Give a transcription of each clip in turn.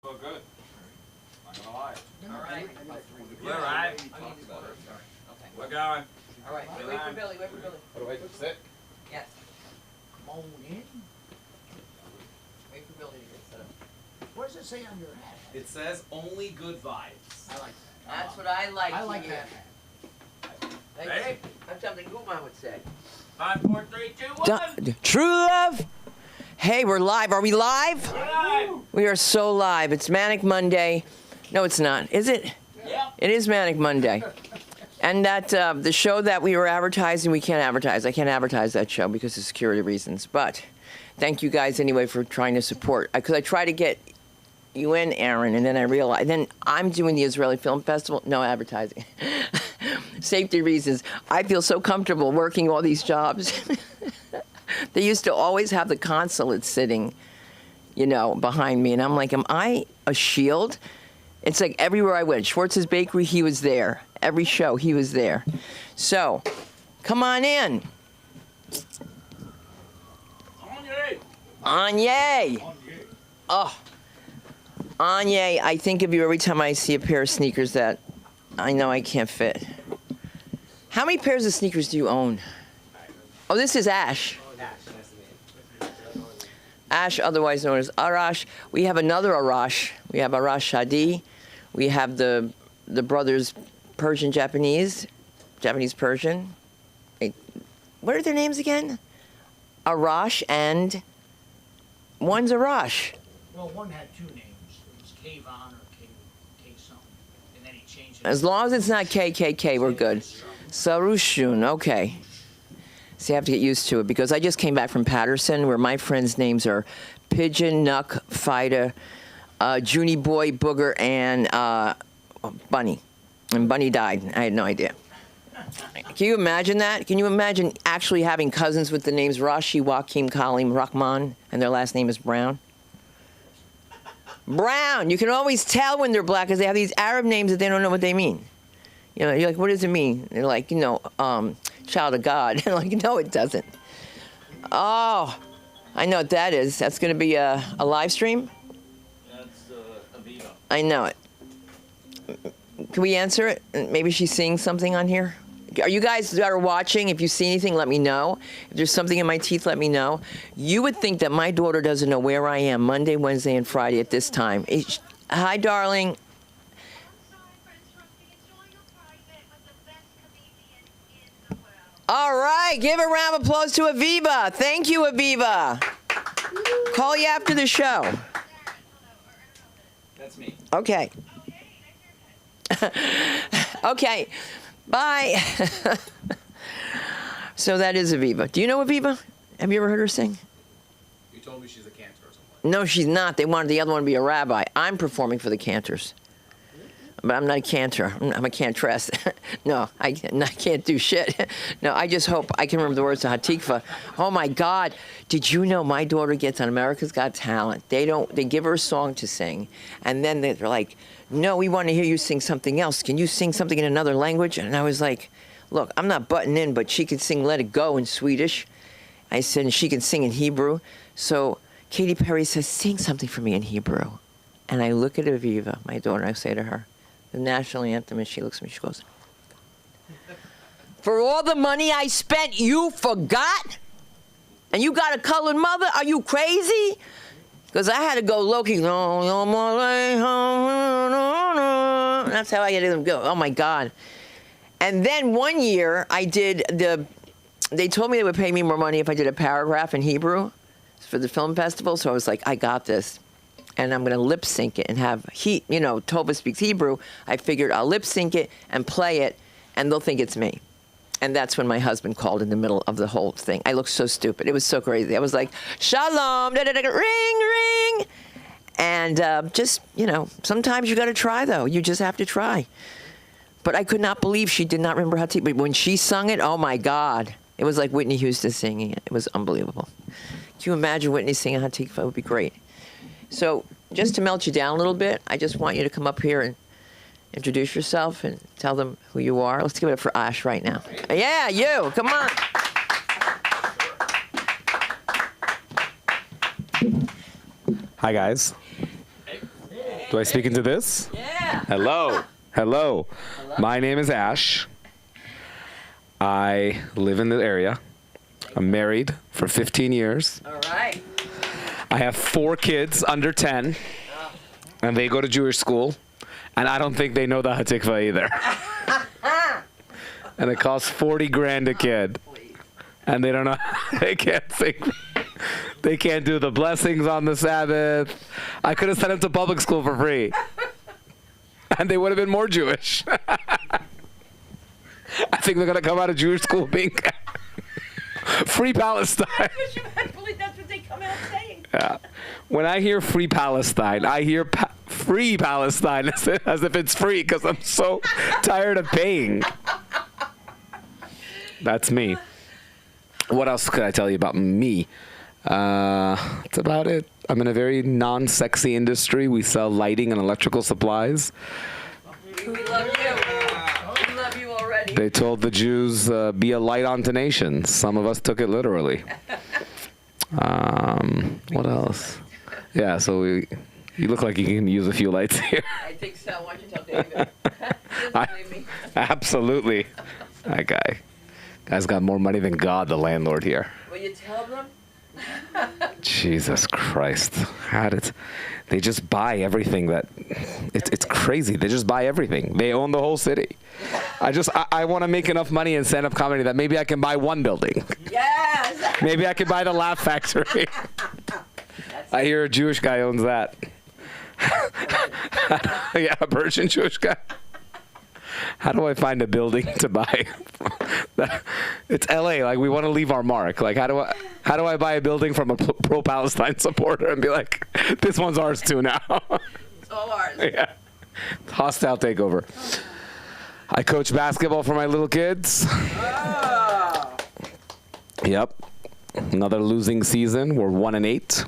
Oh, good. Not gonna lie. All right. We're all right. Okay. We're going. All right. Wait for Billy. Wait for Billy. How do I sit? Yes. Come on in. Wait for Billy to get set up. What does it say on your hat? It says only good vibes. I like that. That's what I like. I like to hear. that hat. Ready? That's something Guma would say. 5, 4, 3, 2, 1. True love. Hey, we're live. Are we live? We're live. We are so live. It's Manic Monday. No, it's not. Is it? Yeah. It is Manic Monday. And that the show that we were advertising, we can't advertise. I can't advertise that show because of security reasons. But thank you guys anyway for trying to support. Because I try to get you in, Aaron, and then I realized. Then I'm doing the Israeli Film Festival. No advertising. Safety reasons. I feel so comfortable working all these jobs. They used to always have the consulate sitting, you know, behind me. And I'm like, am I a shield? It's like everywhere I went. Schwartz's Bakery, he was there. Every show, he was there. So, come on in. Anye. Oh. Anye, I think of you every time I see a pair of sneakers that I know I can't fit. How many pairs of sneakers do you own? Oh, this is Ash. Ash, otherwise known as Arash. We have another Arash. We have Arash Shadi. We have the brothers Persian Japanese Persian. What are their names again? Arash and one's Arash. Well, one had two names. It was Kayvon or K something. And then he changed it. As long as it's not KKK, we're good. Sarushun, okay. See, I have to get used to it because I just came back from Patterson where my friends' names are Pigeon, Nuck, Fida, Junie Boy, Booger, and Bunny. And Bunny died. I had no idea. Can you imagine that? Can you imagine actually having cousins with the names Rashi, Joaquim, Kalim, Rahman, and their last name is Brown? Brown. You can always tell when they're black because they have these Arab names that they don't know what they mean. You know, you're like, what does it mean? They're like, you know, child of God. And like, no, it doesn't. Oh, I know what that is. That's going to be a live stream? That's Aviva. I know it. Can we answer it? Maybe she's seeing something on here. Are you guys that are watching, if you see anything, let me know. If there's something in my teeth, let me know. You would think that my daughter doesn't know where I am Monday, Wednesday, and Friday at this time. Hi, darling. All right, give a round of applause to Aviva. Thank you, Aviva. Call you after the show. That's me. Okay. Okay, bye. So that is Aviva. Do you know Aviva? Have you ever heard her sing? You told me she's a cantor or something. No, she's not. They wanted the other one to be a rabbi. I'm performing for the cantors. But I'm not a cantor. I'm a cantress. No, I can't do shit. No, I just hope I can remember the words to Hatikva. Oh my God! Did you know my daughter gets on America's Got Talent? They give her a song to sing, and then they're like, "No, we want to hear you sing something else. Can you sing something in another language?" And I was like, "Look, I'm not butting in, but she could sing Let It Go in Swedish." I said, and she can sing in Hebrew. So Katy Perry says, "Sing something for me in Hebrew," and I look at Aviva, my daughter, and I say to her, the national anthem, and she looks at me, she goes, "For all the money I spent, you forgot? And you got a colored mother? Are you crazy?" Because I had to go low-key. That's how I had them go. Oh, my God. And then one year, they told me they would pay me more money if I did a paragraph in Hebrew for the film festival, so I was like, I got this. And I'm going to lip sync it and have Tova speaks Hebrew. I figured I'll lip sync it and play it, and they'll think it's me. And that's when my husband called in the middle of the whole thing. I looked so stupid. It was so crazy. I was like, "Shalom, da, da, da, ring, ring." And just, sometimes you got to try, though. You just have to try. But I could not believe she did not remember Hatikva. But when she sung it, oh, my God. It was like Whitney Houston singing it. It was unbelievable. Can you imagine Whitney singing Hatikva? It would be great. So just to melt you down a little bit, I just want you to come up here and introduce yourself and tell them who you are. Let's give it up for Ash right now. Yeah, you. Come on. Hi, guys. Do I speak into this? Yeah. Hello. Hello. My name is Ash. I live in the area. I'm married for 15 years. All right. I have 4 kids under 10, and they go to Jewish school, and I don't think they know the Hatikva either. And it costs 40 grand a kid, and they don't know. They can't sing. They can't do the blessings on the Sabbath. I could have sent them to public school for free, and they would have been more Jewish. I think they're gonna come out of Jewish school being free Palestine. I believe that's what they come out saying. Yeah. When I hear free Palestine, I hear free Palestine as if it's free because I'm so tired of paying. That's me. What else could I tell you about me? That's about it. I'm in a very non-sexy industry. We sell lighting and electrical supplies. We love you. We love you already. They told the Jews, be a light unto nations. Some of us took it literally. What else? Yeah, so you look like you can use a few lights here. I think so. Why don't you tell David? He doesn't believe me. Absolutely. That guy's got more money than God, the landlord here. Will you tell them? Jesus Christ. They just buy everything that it's crazy. They just buy everything. They own the whole city. I want to make enough money in stand-up comedy that maybe I can buy one building. Yes. Maybe I could buy the Laugh Factory. I hear a Jewish guy owns that. Yeah, a Persian Jewish guy. How do I find a building to buy? It's LA. Like, we want to leave our mark. Like, how do I buy a building from a pro-Palestine supporter and be like, this one's ours too now? It's all ours. Yeah. Hostile takeover. I coach basketball for my little kids. Oh. Yep. Another losing season. We're 1-8.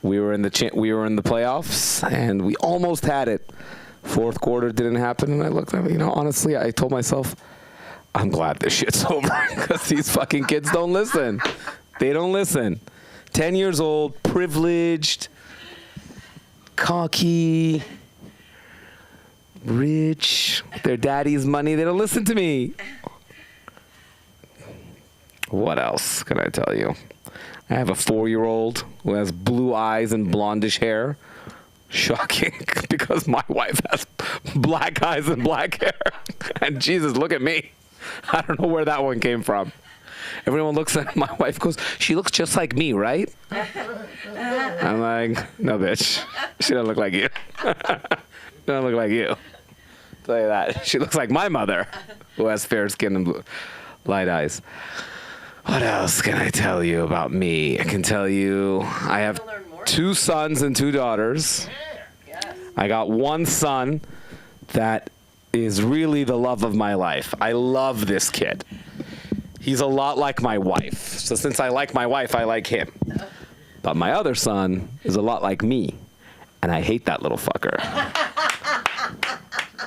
We were in the playoffs, and we almost had it. Fourth quarter didn't happen, and I looked at it. Honestly, I told myself, I'm glad this shit's over because these fucking kids don't listen. They don't listen. 10 years old, privileged, cocky, rich, their daddy's money. They don't listen to me. What else can I tell you? I have a 4-year-old who has blue eyes and blondish hair. Shocking, because my wife has black eyes and black hair. And Jesus, look at me. I don't know where that one came from. Everyone looks at my wife, goes, she looks just like me, right? I'm like, no, bitch. She doesn't look like you. She doesn't look like you. I'll tell you that. She looks like my mother, who has fair skin and light eyes. What else can I tell you about me? I can tell you I have 2 sons and 2 daughters. I got one son that is really the love of my life. I love this kid. He's a lot like my wife. So since I like my wife, I like him. But my other son is a lot like me. And I hate that little fucker.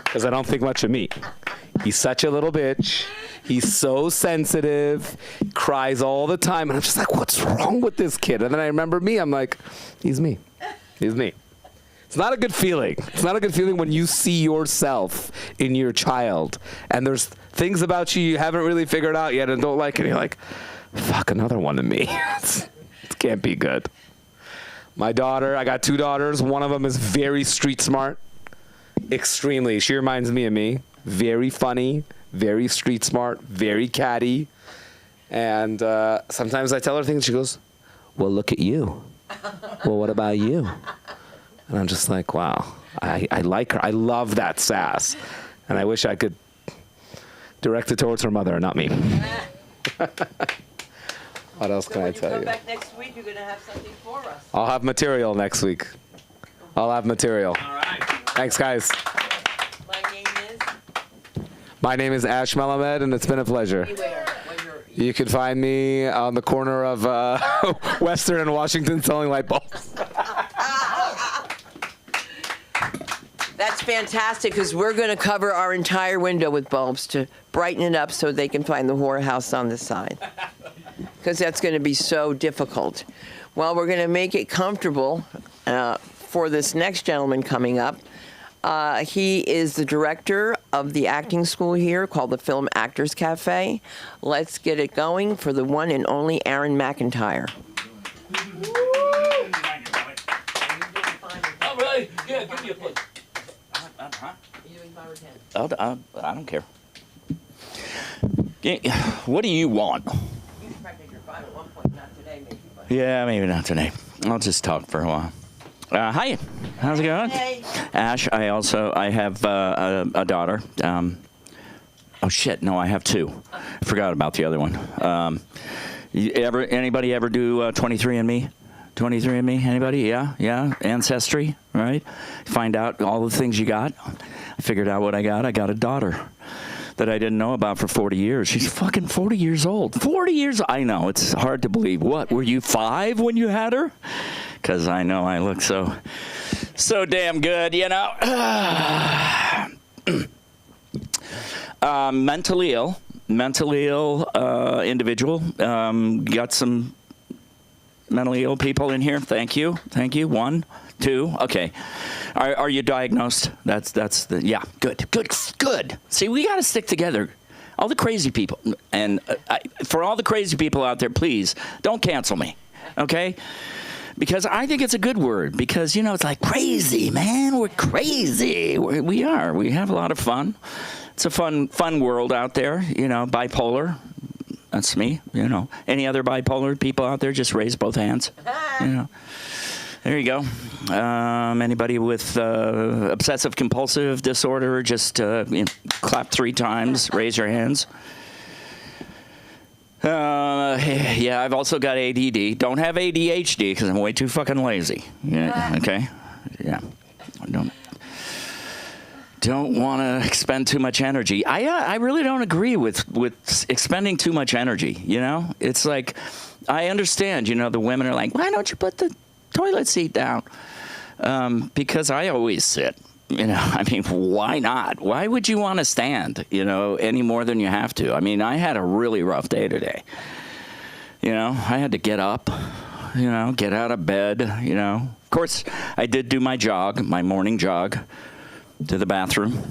Because I don't think much of me. He's such a little bitch. He's so sensitive, cries all the time. And I'm just like, what's wrong with this kid? And then I remember me. I'm like, he's me. He's me. It's not a good feeling. It's not a good feeling when you see yourself in your child. And there's things about you haven't really figured out yet and don't like it. And you're like, fuck, another one of me. It can't be good. My daughter, I got 2 daughters. One of them is very street smart. Extremely. She reminds me of me. Very funny. Very street smart, very catty. And sometimes I tell her things, she goes, well, look at you. Well, what about you? And I'm just like, wow, I like her. I love that sass. And I wish I could direct it towards her mother, not me. What else can I tell you? When you come back next week, you're going to have something for us. I'll have material next week. I'll have material. All right. Thanks, guys. My name is Ash Melamed, and it's been a pleasure. You can find me on the corner of Western and Washington selling light bulbs. That's fantastic, because we're going to cover our entire window with bulbs to brighten it up so they can find the whorehouse on the side. Because that's going to be so difficult. Well, we're going to make it comfortable for this next gentleman coming up. He is the director of the acting school here called the Film Actors Cafe. Let's get it going for the one and only Aaron McIntyre. Oh, really? Yeah, give me a plate. Huh? I don't care. What do you want? You expected your final at one point, not today, maybe. Yeah, maybe not today. I'll just talk for a while. Hi, how's it going? Hey. Ash, I have a daughter. Oh shit, no, I have two. I forgot about the other one. Anybody ever do 23andMe? 23andMe, anybody? Yeah, Ancestry, right? Find out all the things you got. I figured out what I got. I got a daughter that I didn't know about for 40 years. She's fucking 40 years old. 40 years? I know, it's hard to believe. What, were you 5 when you had her? Because I know I look so damn good, you know. Mentally ill individual. Got some mentally ill people in here. Thank you. 1, 2. Okay. Are you diagnosed? That's the, yeah. Good. See, we got to stick together. All the crazy people, and for all the crazy people out there, please don't cancel me. Okay. Because I think it's a good word. Because, you know, it's like crazy, man. We're crazy. We are. We have a lot of fun. It's a fun world out there. You know, bipolar. That's me. You know, any other bipolar people out there? Just raise both hands. You know, there you go. Anybody with obsessive compulsive disorder? Just clap 3 times. Raise your hands. Yeah, I've also got ADD. Don't have ADHD because I'm way too fucking lazy. Yeah, okay? Yeah. Don't want to expend too much energy. I really don't agree with expending too much energy, you know? It's like, I understand, you know, the women are like, why don't you put the toilet seat down? Because I always sit. You know, I mean, why not? Why would you want to stand, you know, any more than you have to? I mean, I had a really rough day today. You know, I had to get up, you know, get out of bed, you know. Of course, I did do my jog, my morning jog to the bathroom.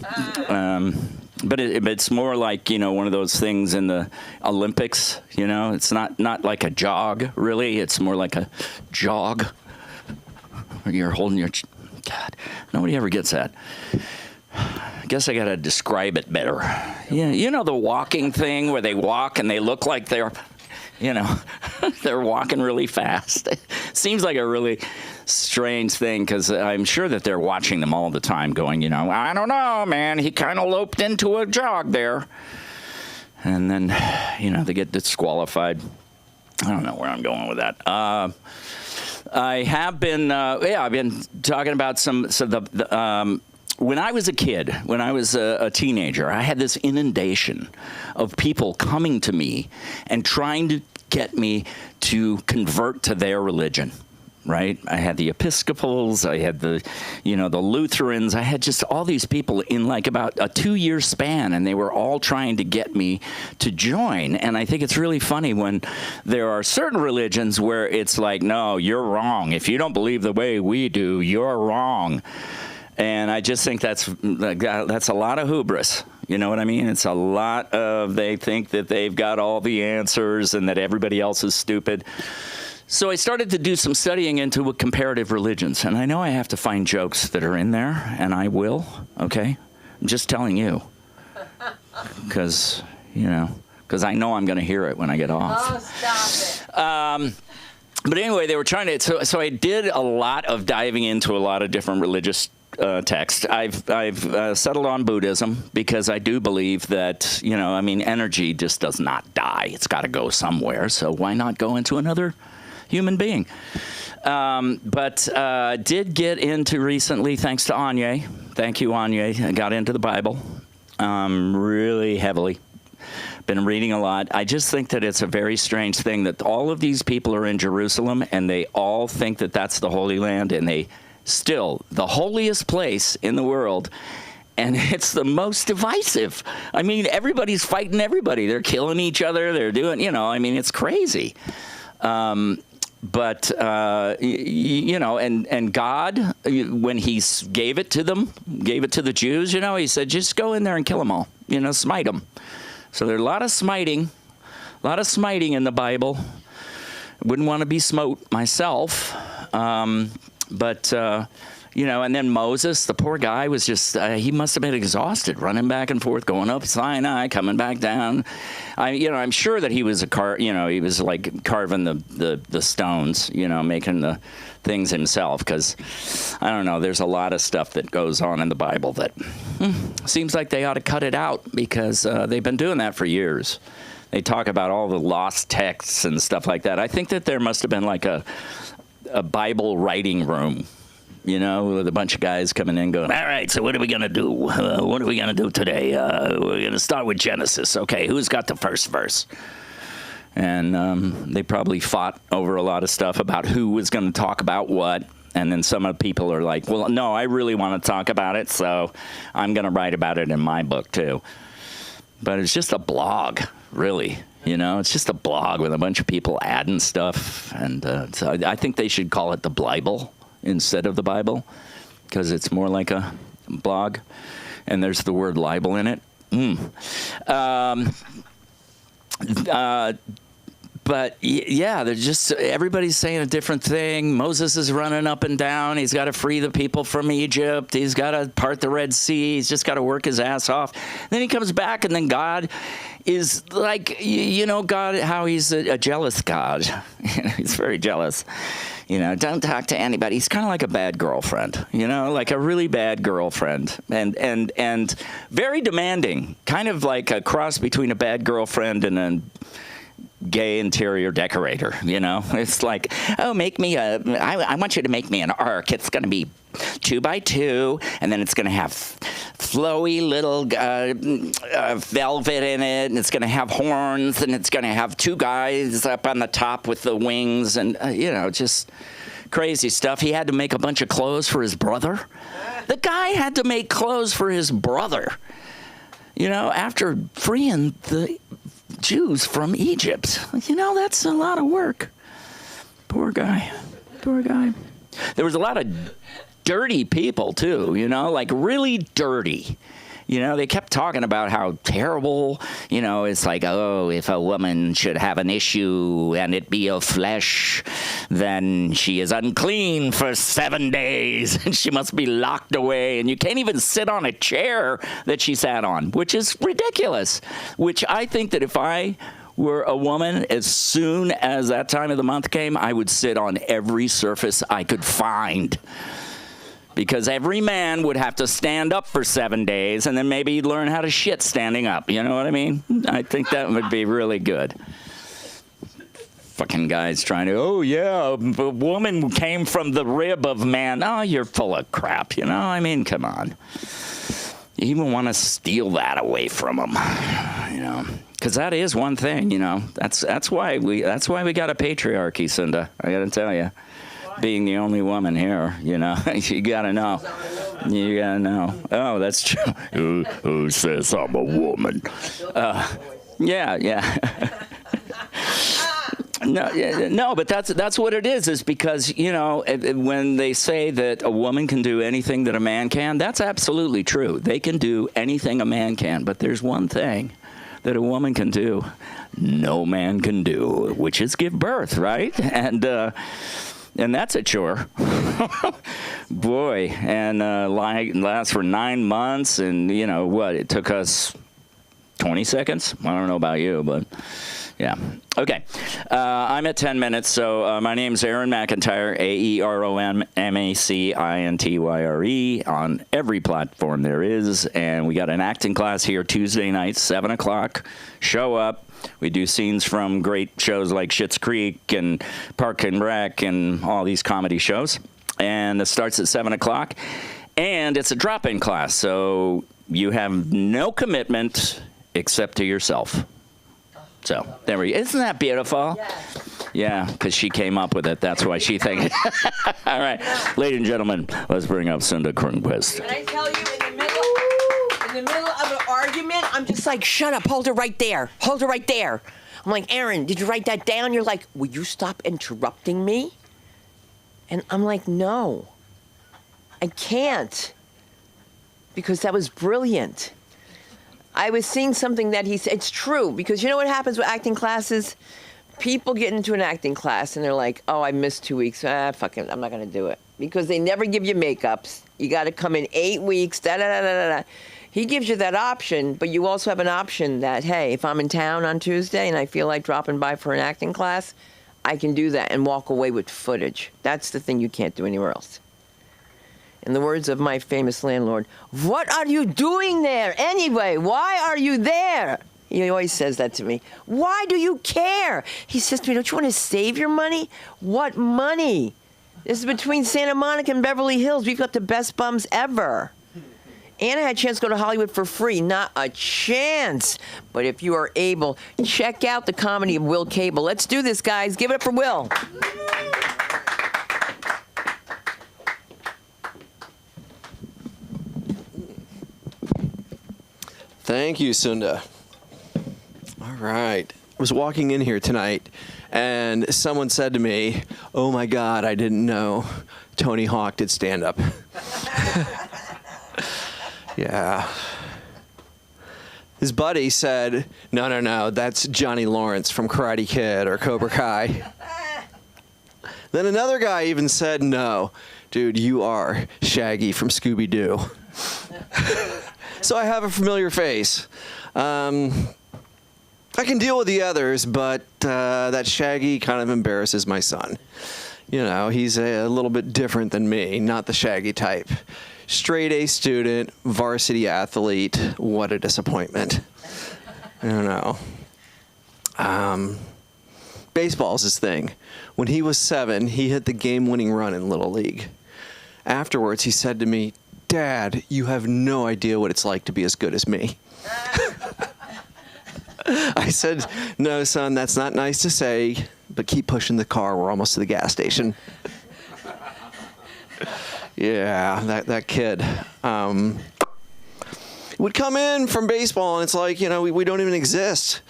But it's more like, you know, one of those things in the Olympics, you know. It's not like a jog, really. It's more like a jog. You're holding your... God, nobody ever gets that. I guess I got to describe it better. Yeah, you know the walking thing where they walk and they look like they're, you know, they're walking really fast. It seems like a really strange thing because I'm sure that they're watching them all the time going, you know, I don't know, man, he kind of loped into a jog there. And then, you know, they get disqualified. I don't know where I'm going with that. I have been, I've been talking about when I was a kid, when I was a teenager, I had this inundation of people coming to me and trying to get me to convert to their religion. Right? I had the Episcopals, I had the Lutherans, I had just all these people in like about a 2-year span, and they were all trying to get me to join. And I think it's really funny when there are certain religions where it's like, no, you're wrong. If you don't believe the way we do, you're wrong. And I just think that's a lot of hubris. You know what I mean? It's a lot of, they think that they've got all the answers and that everybody else is stupid. So I started to do some studying into comparative religions, and I know I have to find jokes that are in there, and I will, okay? I'm just telling you, because I know I'm going to hear it when I get off. Oh, stop it. But anyway, they were trying to, so I did a lot of diving into a lot of different religious texts. I've settled on Buddhism because I do believe that, you know, I mean, energy just does not die. It's got to go somewhere, so why not go into another human being? But did get into recently, thanks to Anya. Thank you, Anya. I got into the Bible really heavily. Been reading a lot. I just think that it's a very strange thing that all of these people are in Jerusalem and they all think that that's the Holy Land, and they still, the holiest place in the world, and it's the most divisive. I mean, everybody's fighting everybody. They're killing each other. They're doing, you know, I mean, it's crazy. but you know, and God, when He gave it to them, gave it to the Jews, you know, He said, just go in there and kill them all, you know, smite them. So there's a lot of smiting in the Bible. Wouldn't want to be smote myself, but you know, and then Moses, the poor guy, was just, he must have been exhausted, running back and forth, going up Sinai, coming back down. I'm sure that he was he was like carving the stones, you know, making the things himself, because, I don't know, there's a lot of stuff that goes on in the Bible that seems like they ought to cut it out, because they've been doing that for years. They talk about all the lost texts and stuff like that. I think that there must have been like a Bible writing room, you know, with a bunch of guys coming in going, all right, so what are we going to do? What are we going to do today? We're going to start with Genesis. Okay, who's got the first verse? And they probably fought over a lot of stuff about who was going to talk about what. And then some of the people are like, well, no, I really want to talk about it, so I'm going to write about it in my book too. But it's just a blog, really. You know, it's just a blog with a bunch of people adding stuff. And so I think they should call it the Blible instead of the Bible, because it's more like a blog, and there's the word libel in it. But yeah, they're just, everybody's saying a different thing. Moses is running up and down. He's got to free the people from Egypt. He's got to part the Red Sea. He's just got to work his ass off. Then he comes back, and then God is like, you know, God, how he's a jealous God. He's very jealous. You know, don't talk to anybody. He's kind of like a bad girlfriend, you know, like a really bad girlfriend, and very demanding, kind of like a cross between a bad girlfriend and a gay interior decorator, you know. It's like, oh, I want you to make me an ark. It's going to be 2x2, and then it's going to have flowy little velvet in it, and it's going to have horns, and it's going to have two guys up on the top with the wings, and you know, just crazy stuff. He had to make a bunch of clothes for his brother. The guy had to make clothes for his brother, you know, after freeing the Jews from Egypt. You know, that's a lot of work. Poor guy. Poor guy. There was a lot of dirty people, too, you know, like really dirty. You know, they kept talking about how terrible, you know, it's like, oh, if a woman should have an issue and it be of flesh, then she is unclean for 7 days and she must be locked away. And you can't even sit on a chair that she sat on, which is ridiculous. Which I think that if I were a woman, as soon as that time of the month came, I would sit on every surface I could find. Because every man would have to stand up for 7 days, and then maybe he'd learn how to shit standing up. You know what I mean? I think that would be really good. Fucking guys trying to, oh, yeah, a woman came from the rib of man. Oh, you're full of crap, you know? I mean, come on. You even want to steal that away from them, you know? Because that is one thing, you know? That's why we got a patriarchy, Cinda. I got to tell you. Being the only woman here, you know, you gotta know. You gotta know. Oh, that's true. Who says I'm a woman? Yeah. No, but that's what it is because, you know, when they say that a woman can do anything that a man can, that's absolutely true. They can do anything a man can, but there's one thing that a woman can do no man can do, which is give birth, right? And that's a chore. Boy, and lasts for 9 months, and you know what? It took us 20 seconds. I don't know about you, but yeah. Okay, I'm at 10 minutes, so my name's Aaron McIntyre, AeronMacintyre, on every platform there is, and we got an acting class here Tuesday night, 7 o'clock. Show up. We do scenes from great shows like Schitt's Creek and Park and Rec and all these comedy shows. And it starts at 7 o'clock. And it's a drop-in class, so you have no commitment except to yourself. So there we go. Isn't that beautiful? Yes. Yeah, because she came up with it. That's why she thinks. All right. Ladies and gentlemen, let's bring up Cinda Kronquist. Can I tell you, in the middle of an argument, I'm just like, shut up, hold her right there. Hold her right there. I'm like, Aaron, did you write that down? You're like, will you stop interrupting me? And I'm like, no, I can't, because that was brilliant. I was seeing something that he said. It's true, because you know what happens with acting classes? People get into an acting class and they're like, oh, I missed 2 weeks. Fuck it, I'm not going to do it. Because they never give you makeups. You got to come in 8 weeks, da-da-da-da-da. He gives you that option, but you also have an option that, hey, if I'm in town on Tuesday and I feel like dropping by for an acting class, I can do that and walk away with footage. That's the thing you can't do anywhere else. In the words of my famous landlord, what are you doing there anyway? Why are you there? He always says that to me. Why do you care? He says to me, don't you want to save your money? What money? This is between Santa Monica and Beverly Hills. We've got the best bums ever. And I had a chance to go to Hollywood for free. Not a chance. But if you are able, check out the comedy of Will Cable. Let's do this, guys. Give it up for Will. Thank you, Sunda. All right. I was walking in here tonight, and someone said to me, oh, my God, I didn't know Tony Hawk did stand-up. Yeah. His buddy said, no, that's Johnny Lawrence from Karate Kid or Cobra Kai. Then another guy even said, no, dude, you are Shaggy from Scooby-Doo. So I have a familiar face. I can deal with the others, but that Shaggy kind of embarrasses my son. You know, he's a little bit different than me, not the Shaggy type. Straight A student, varsity athlete. What a disappointment. I don't know. Baseball's his thing. When he was 7, he hit the game-winning run in Little League. Afterwards, he said to me, Dad, you have no idea what it's like to be as good as me. I said, no, son, that's not nice to say, but keep pushing the car. We're almost to the gas station. Yeah, that kid. Would come in from baseball, and it's like, you know, we don't even exist.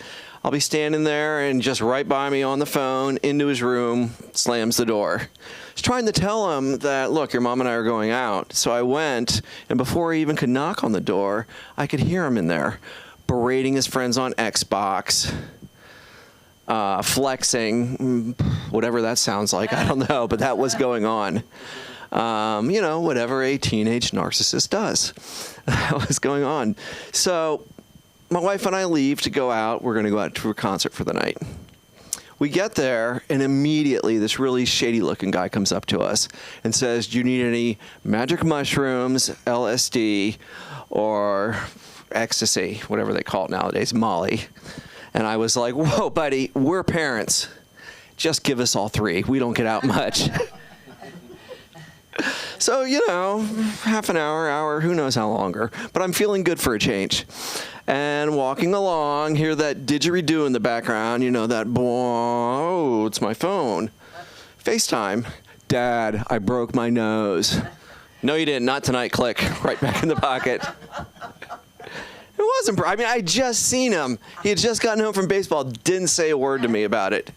I'll be standing there, and just right by me on the phone, into his room, slams the door. I was trying to tell him that, look, your mom and I are going out. So I went, and before he even could knock on the door, I could hear him in there, berating his friends on Xbox, flexing, whatever that sounds like, I don't know, but that was going on. You know, whatever a teenage narcissist does. That was going on. So my wife and I leave to go out. We're going to go out to a concert for the night. We get there, and immediately this really shady-looking guy comes up to us and says, do you need any magic mushrooms, LSD, or ecstasy, whatever they call it nowadays, Molly? And I was like, whoa, buddy, we're parents. Just give us all 3. We don't get out much. So, you know, half an hour, who knows how longer. But I'm feeling good for a change. And walking along, hear that didgeridoo in the background. You know, that, oh, it's my phone. FaceTime. Dad, I broke my nose. No, you didn't. Not tonight. Click. Right back in the pocket. It wasn't, I mean, I just seen him. He had just gotten home from baseball. Didn't say a word to me about it.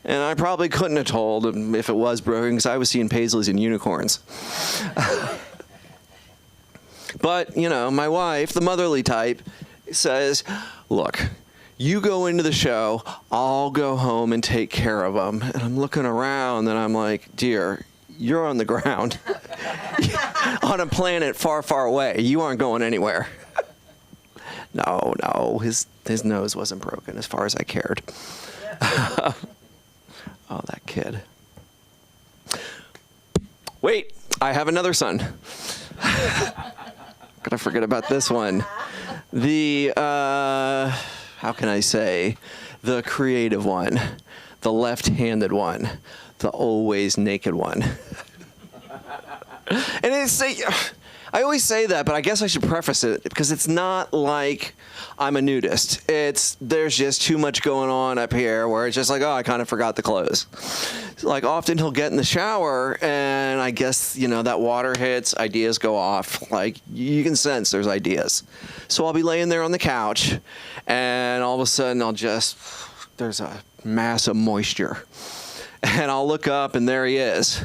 And I probably couldn't have told him if it was broken, because I was seeing paisleys and unicorns. But, you know, my wife, the motherly type, says, look, you go into the show, I'll go home and take care of them. And I'm looking around, and I'm like, dear, you're on the ground. On a planet far, far away. You aren't going anywhere. No, his nose wasn't broken as far as I cared. Oh, that kid. Wait, I have another son. Gotta forget about this one. The, how can I say, the creative one, the left-handed one, the always naked one. And I always say that, but I guess I should preface it, because it's not like I'm a nudist. There's just too much going on up here where it's just like, oh, I kind of forgot the clothes. Like, often he'll get in the shower, and I guess, you know, that water hits, ideas go off. Like, you can sense there's ideas. So I'll be laying there on the couch, and all of a sudden I'll just there's a mass of moisture. And I'll look up, and there he is.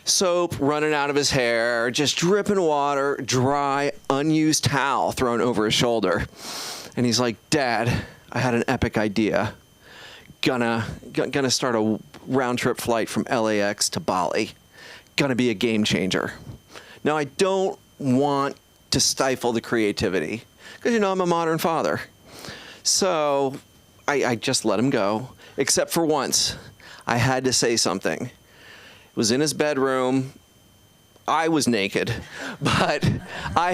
Soap running out of his hair, just dripping water, dry, unused towel thrown over his shoulder. And he's like, Dad, I had an epic idea. Gonna start a round-trip flight from LAX to Bali. Gonna be a game changer. Now, I don't want to stifle the creativity, because, you know, I'm a modern father. So I just let him go, except for once. I had to say something. It was in his bedroom. I was naked, but I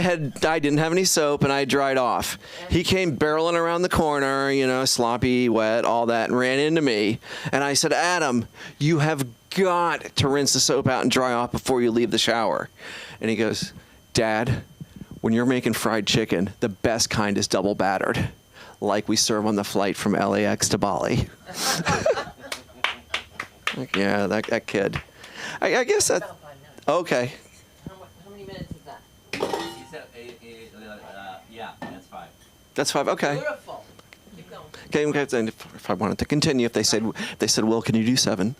didn't have any soap, and I dried off. He came barreling around the corner, you know, sloppy, wet, all that, and ran into me. And I said, Adam, you have got to rinse the soap out and dry off before you leave the shower. And he goes, Dad, when you're making fried chicken, the best kind is double battered, like we serve on the flight from LAX to Bali. Like, yeah, that kid. I guess that. Okay. How many minutes is that? He said, yeah, that's 5. That's 5. Okay. Beautiful. Keep going. Okay. And if I wanted to continue, if they said, Will, can you do 7?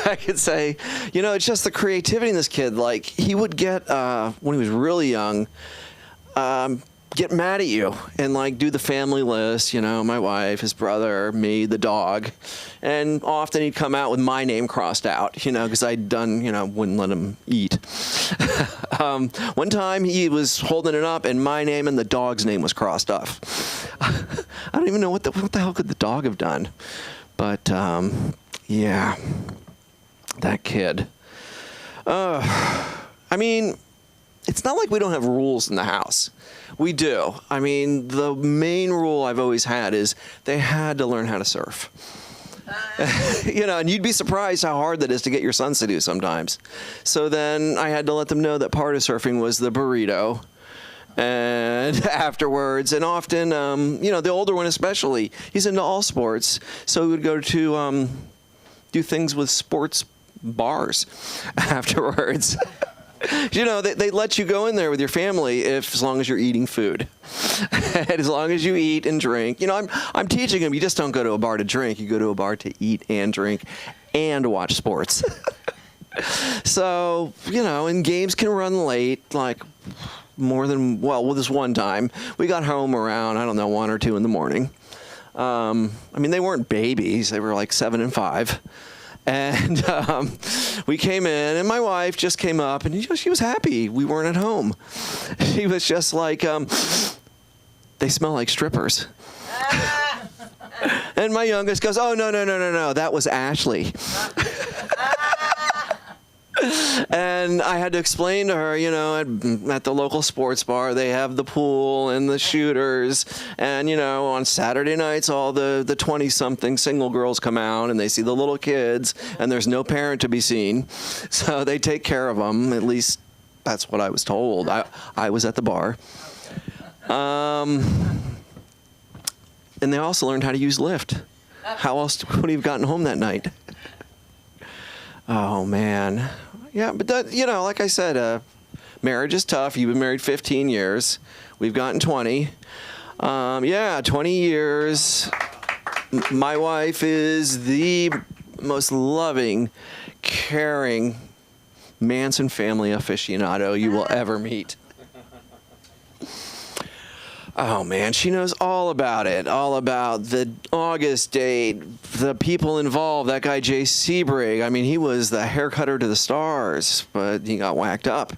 I could say, you know, it's just the creativity in this kid. Like, he would get when he was really young. Get mad at you and like do the family list, you know, my wife, his brother, me, the dog. And often he'd come out with my name crossed out, you know, because I'd done, you know, wouldn't let him eat. One time he was holding it up and my name and the dog's name was crossed off. I don't even know what the hell could the dog have done. But yeah, that kid. I mean, it's not like we don't have rules in the house. We do. I mean, the main rule I've always had is they had to learn how to surf. You know, and you'd be surprised how hard that is to get your sons to do sometimes. So then I had to let them know that part of surfing was the burrito. And afterwards, and often, you know, the older one especially, he's into all sports. So we would go to do things with sports bars afterwards. You know, they let you go in there with your family as long as you're eating food. And as long as you eat and drink. You know, I'm teaching them, you just don't go to a bar to drink. You go to a bar to eat and drink and watch sports. So, you know, and games can run late, like this one time. We got home around, 1 or 2 in the morning. I mean, they weren't babies. They were like 7 and 5. And we came in, and my wife just came up, and she was happy we weren't at home. She was just like, they smell like strippers. And my youngest goes, oh, no, that was Ashley. And I had to explain to her, you know, at the local sports bar, they have the pool and the shooters. And, you know, on Saturday nights, all the 20-something single girls come out and they see the little kids, and there's no parent to be seen. So they take care of them. At least that's what I was told. I was at the bar. And they also learned how to use Lyft. How else would he have gotten home that night? Oh, man. Yeah, but that, you know, like I said, marriage is tough. You've been married 15 years. We've gotten 20. 20 years. My wife is the most loving, caring Manson family aficionado you will ever meet. Oh, man, she knows all about it, all about the August date, the people involved, that guy Jay Sebrig. I mean, he was the haircutter to the stars, but he got whacked up.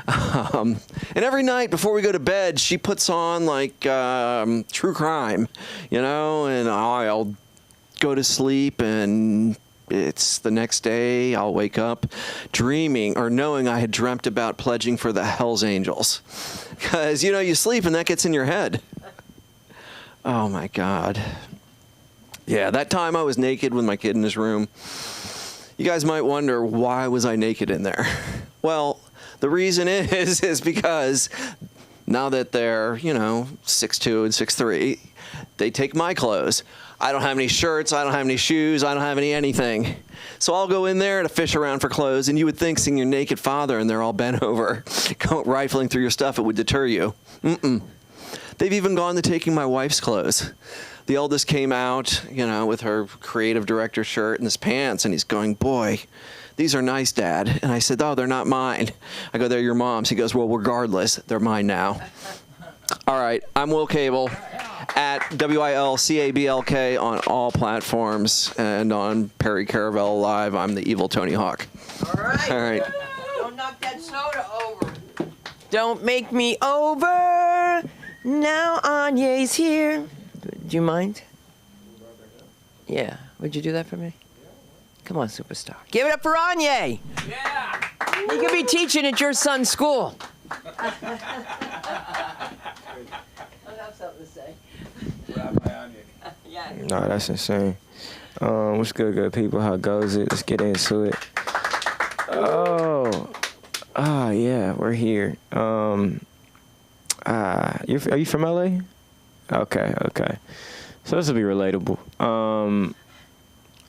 And every night before we go to bed, she puts on, like, true crime, you know, and I'll go to sleep, and it's the next day. I'll wake up dreaming or knowing I had dreamt about pledging for the Hells Angels. Because, you know, you sleep and that gets in your head. Oh, my God. Yeah, that time I was naked with my kid in his room. You guys might wonder, why was I naked in there? Well, the reason is because now that they're, you know, 6'2" and 6'3", they take my clothes. I don't have any shirts, I don't have any shoes, I don't have anything. So I'll go in there to fish around for clothes, and you would think seeing your naked father and they're all bent over, rifling through your stuff, it would deter you. They've even gone to taking my wife's clothes. the eldest came out, with her creative director shirt and his pants, and he's going, "Boy, these are nice, Dad." And I said, "Oh, they're not mine." I go, "They're your mom's." He goes, "Well, regardless, they're mine now." All right, I'm Will Cable at WILCABLK on all platforms, and on Perry Caravel Live, I'm the evil Tony Hawk. All right. All right. Don't knock that soda over. Don't make me over. Now Anya's here. Do you mind? Yeah. Would you do that for me? Come on, superstar. Give it up for Anya. Yeah. You could be teaching at your son's school. I'll have something to say. Yeah. No, that's insane. What's good people? How goes it? Let's get into it. Yeah, we're here. Are you from LA? Okay. So this will be relatable.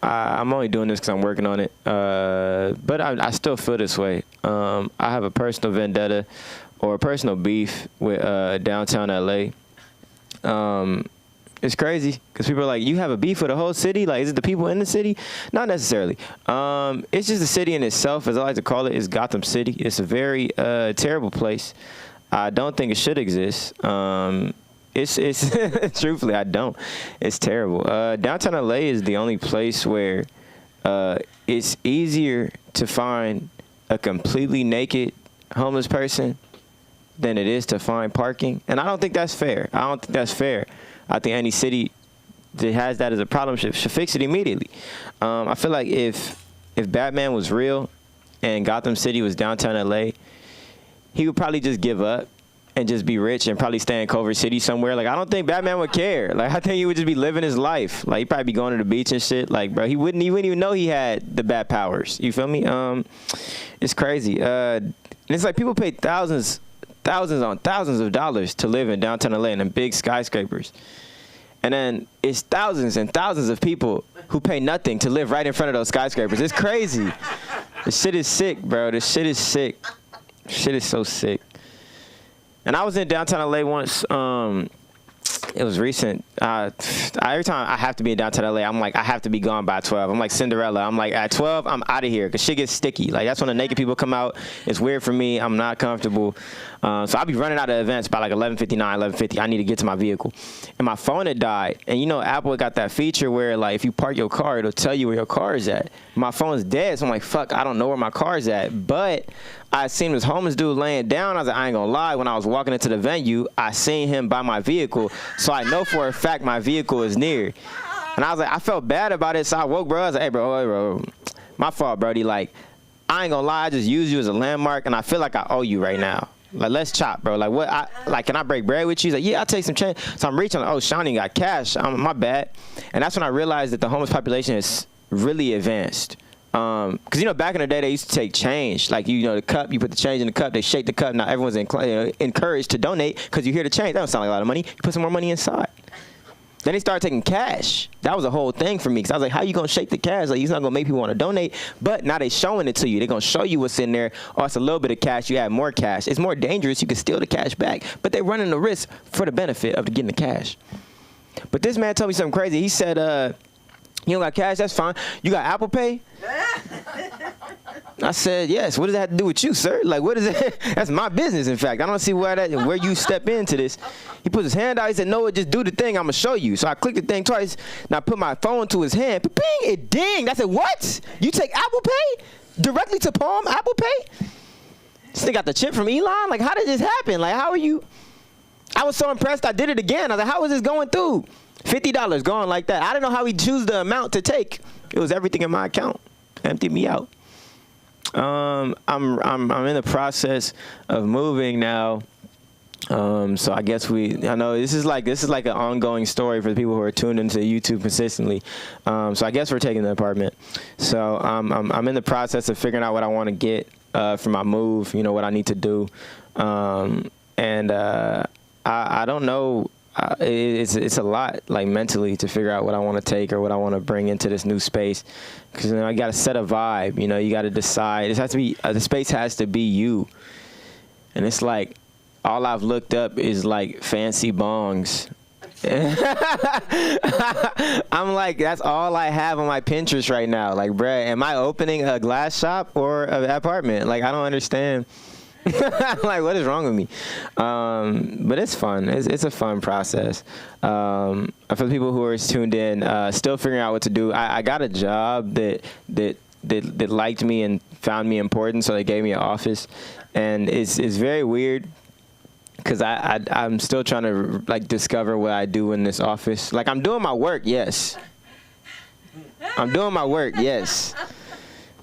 I'm only doing this because I'm working on it, but I still feel this way. I have a personal vendetta or a personal beef with downtown LA. It's crazy because people are like, "You have a beef with the whole city? Like, is it the people in the city?" Not necessarily. It's just the city in itself, as I like to call it, is Gotham City. It's a very terrible place. I don't think it should exist. It's truthfully, I don't. It's terrible. Downtown LA is the only place where it's easier to find a completely naked homeless person than it is to find parking. And I don't think that's fair. I think any city that has that as a problem should fix it immediately. I feel like if Batman was real and Gotham City was downtown LA, he would probably just give up and just be rich and probably stay in Culver City somewhere. Like, I don't think Batman would care. Like, I think he would just be living his life. Like, he'd probably be going to the beach and shit. Like, bro, he wouldn't even know he had the bat powers. You feel me? It's crazy. And it's like people pay thousands on thousands of dollars to live in downtown LA and in big skyscrapers. And then it's thousands and thousands of people who pay nothing to live right in front of those skyscrapers. It's crazy. This shit is sick, bro. This shit is sick. Shit is so sick. And I was in downtown LA once. It was recent. Every time I have to be in downtown LA, I'm like, I have to be gone by 12. I'm like Cinderella. I'm like, at 12, I'm out of here because shit gets sticky. Like, that's when the naked people come out. It's weird for me. I'm not comfortable. So I'll be running out of events by like 11:59, 11:50. I need to get to my vehicle. And my phone had died. And you know, Apple got that feature where, like, if you park your car, it'll tell you where your car is at. My phone's dead, so I'm like, fuck, I don't know where my car's at. But I seen this homeless dude laying down. I was like, I ain't gonna lie. When I was walking into the venue, I seen him by my vehicle. So I know for a fact my vehicle is near. And I was like, I felt bad about it. So I woke bro. I was like, hey, bro, my fault, Brody. Like, I ain't gonna lie. I just used you as a landmark, and I feel like I owe you right now. Like, let's chop, bro. Like, what? Can I break bread with you? He's like, yeah, I'll take some change. So I'm reaching. Oh, Shawnee got cash. My bad. And that's when I realized that the homeless population is really advanced. Because, you know, back in the day, they used to take change. Like, you know, the cup, you put the change in the cup, they shake the cup. Now everyone's encouraged to donate because you hear the change. That don't sound like a lot of money. You put some more money inside. Then they started taking cash. That was a whole thing for me because I was like, how you going to shake the cash? Like, you're not going to make people want to donate. But now they showing it to you. They're going to show you what's in there. Oh, it's a little bit of cash. You add more cash. It's more dangerous. You can steal the cash back. But they're running the risk for the benefit of getting the cash. But this man told me something crazy. He said, you don't got cash? That's fine. You got Apple Pay? I said, yes. What does that have to do with you, sir? Like, what is it? That's my business, in fact. I don't see where you step into this. He put his hand out. He said, no, just do the thing. I'm going to show you. So I clicked the thing twice, and I put my phone to his hand. Bing, it dinged. I said, what? You take Apple Pay? Directly to Palm Apple Pay? This thing got the chip from Elon? Like, how did this happen? Like, how are you? I was so impressed. I did it again. I was like, how is this going through? $50 gone like that. I don't know how he choose the amount to take. It was everything in my account. Emptied me out. I'm in the process of moving now. So I guess I know this is like an ongoing story for the people who are tuned into YouTube consistently. So I guess we're taking the apartment. So I'm in the process of figuring out what I want to get for my move. You know what I need to do, and I don't know. It's a lot, like, mentally to figure out what I want to take or what I want to bring into this new space, because you know I got to set a vibe. You know, you got to decide. It has to be the space has to be you, and it's like all I've looked up is like fancy bongs I'm like, that's all I have on my Pinterest right now. Like, bruh, am I opening a glass shop or an apartment? Like, I don't understand. Like, what is wrong with me? But it's fun. It's a fun process. For the people who are tuned in, still figuring out what to do. I got a job that liked me and found me important, so they gave me an office, and it's very weird. Because I'm still trying to like discover what I do in this office. Like, I'm doing my work, yes. I'm doing my work, yes.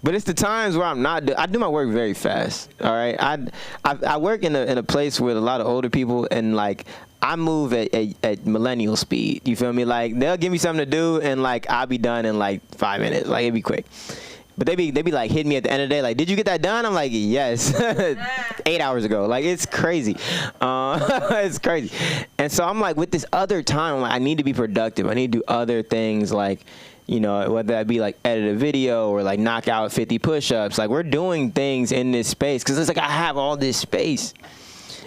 But it's the times where I'm not. I do my work very fast. All right. I work in a place with a lot of older people, and like I move at millennial speed. You feel me? Like, they'll give me something to do, and like I'll be done in like 5 minutes. Like, it'd be quick. But they be like hitting me at the end of the day, like, did you get that done? I'm like, yes, 8 hours ago. Like, it's crazy. It's crazy. And so I'm like, with this other time, I'm like, I need to be productive. I need to do other things, like, you know, whether that be like edit a video or like knock out 50 push-ups. Like, we're doing things in this space because it's like I have all this space.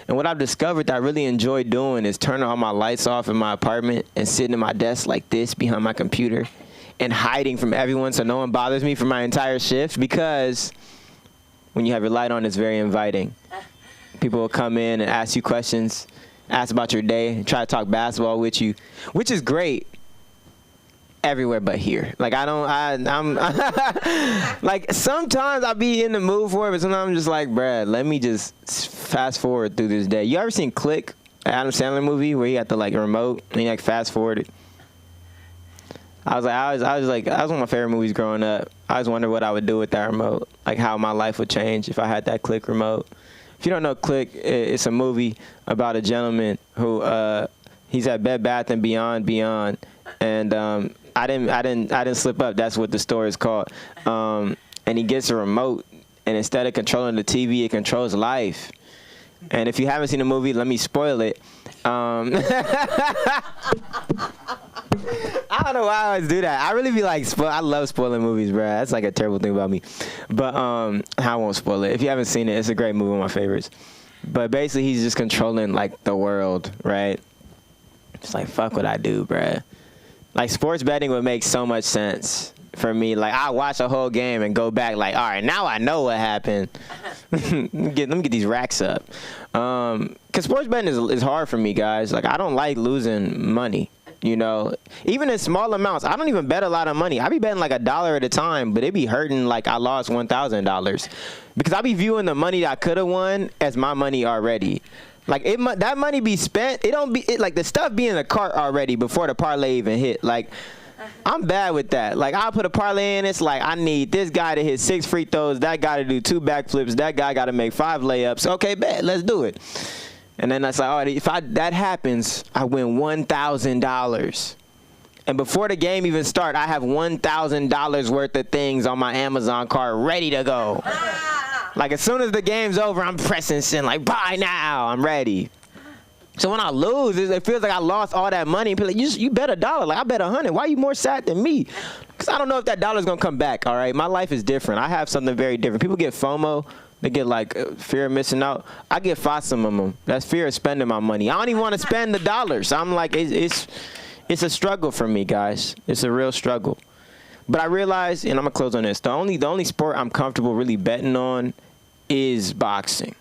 And what I've discovered that I really enjoy doing is turning all my lights off in my apartment and sitting at my desk like this behind my computer and hiding from everyone so no one bothers me for my entire shift, because when you have your light on, it's very inviting. People will come in and ask you questions, ask about your day, try to talk basketball with you, which is great everywhere but here. Like, I'm like, sometimes I'll be in the mood for it, but sometimes I'm just like, bruh, let me just fast forward through this day. You ever seen Click, an Adam Sandler movie where he got the like remote and he like fast forwarded? I was one of my favorite movies growing up. I always wondered what I would do with that remote, like how my life would change if I had that Click remote. If you don't know Click, it's a movie about a gentleman who he's at Bed Bath and Beyond, and I didn't slip up. That's what the store is called. And he gets a remote, and instead of controlling the TV, it controls life. And if you haven't seen the movie, let me spoil it. I don't know why I always do that. I really be like, I love spoiling movies, bro. That's like a terrible thing about me. But I won't spoil it. If you haven't seen it, it's a great movie, one of my favorites. But basically, he's just controlling like the world, right? It's like, fuck what I do, bro. Like, sports betting would make so much sense for me. Like, I watch a whole game and go back like, all right, now I know what happened. let me get these racks up. Because sports betting is hard for me, guys. Like, I don't like losing money. You know, even in small amounts, I don't even bet a lot of money. I be betting like $1 at a time, but it be hurting like I lost $1,000 because I be viewing the money that I could have won as my money already. Like, that money be spent. Like the stuff be in the cart already before the parlay even hit. Like, I'm bad with that. Like, I'll put a parlay in. It's like, I need this guy to hit 6 free throws. That guy to do 2 backflips. That guy got to make 5 layups. Okay, bet. Let's do it. And then that's like, all right, if that happens, I win $1,000. And before the game even start, I have $1,000 worth of things on my Amazon cart ready to go. Like, as soon as the game's over, I'm pressing send, like, buy now, I'm ready. So when I lose, it feels like I lost all that money. People like, you bet $1. Like, I bet 100. Why are you more sad than me? Because I don't know if that $1's going to come back, all right? My life is different. I have something very different. People get FOMO. They get, like, fear of missing out. I get FOSSMM. That's fear of spending my money. I don't even want to spend the dollars. I'm like, it's a struggle for me, guys. It's a real struggle. But I realize, and I'm going to close on this, the only sport I'm comfortable really betting on is boxing.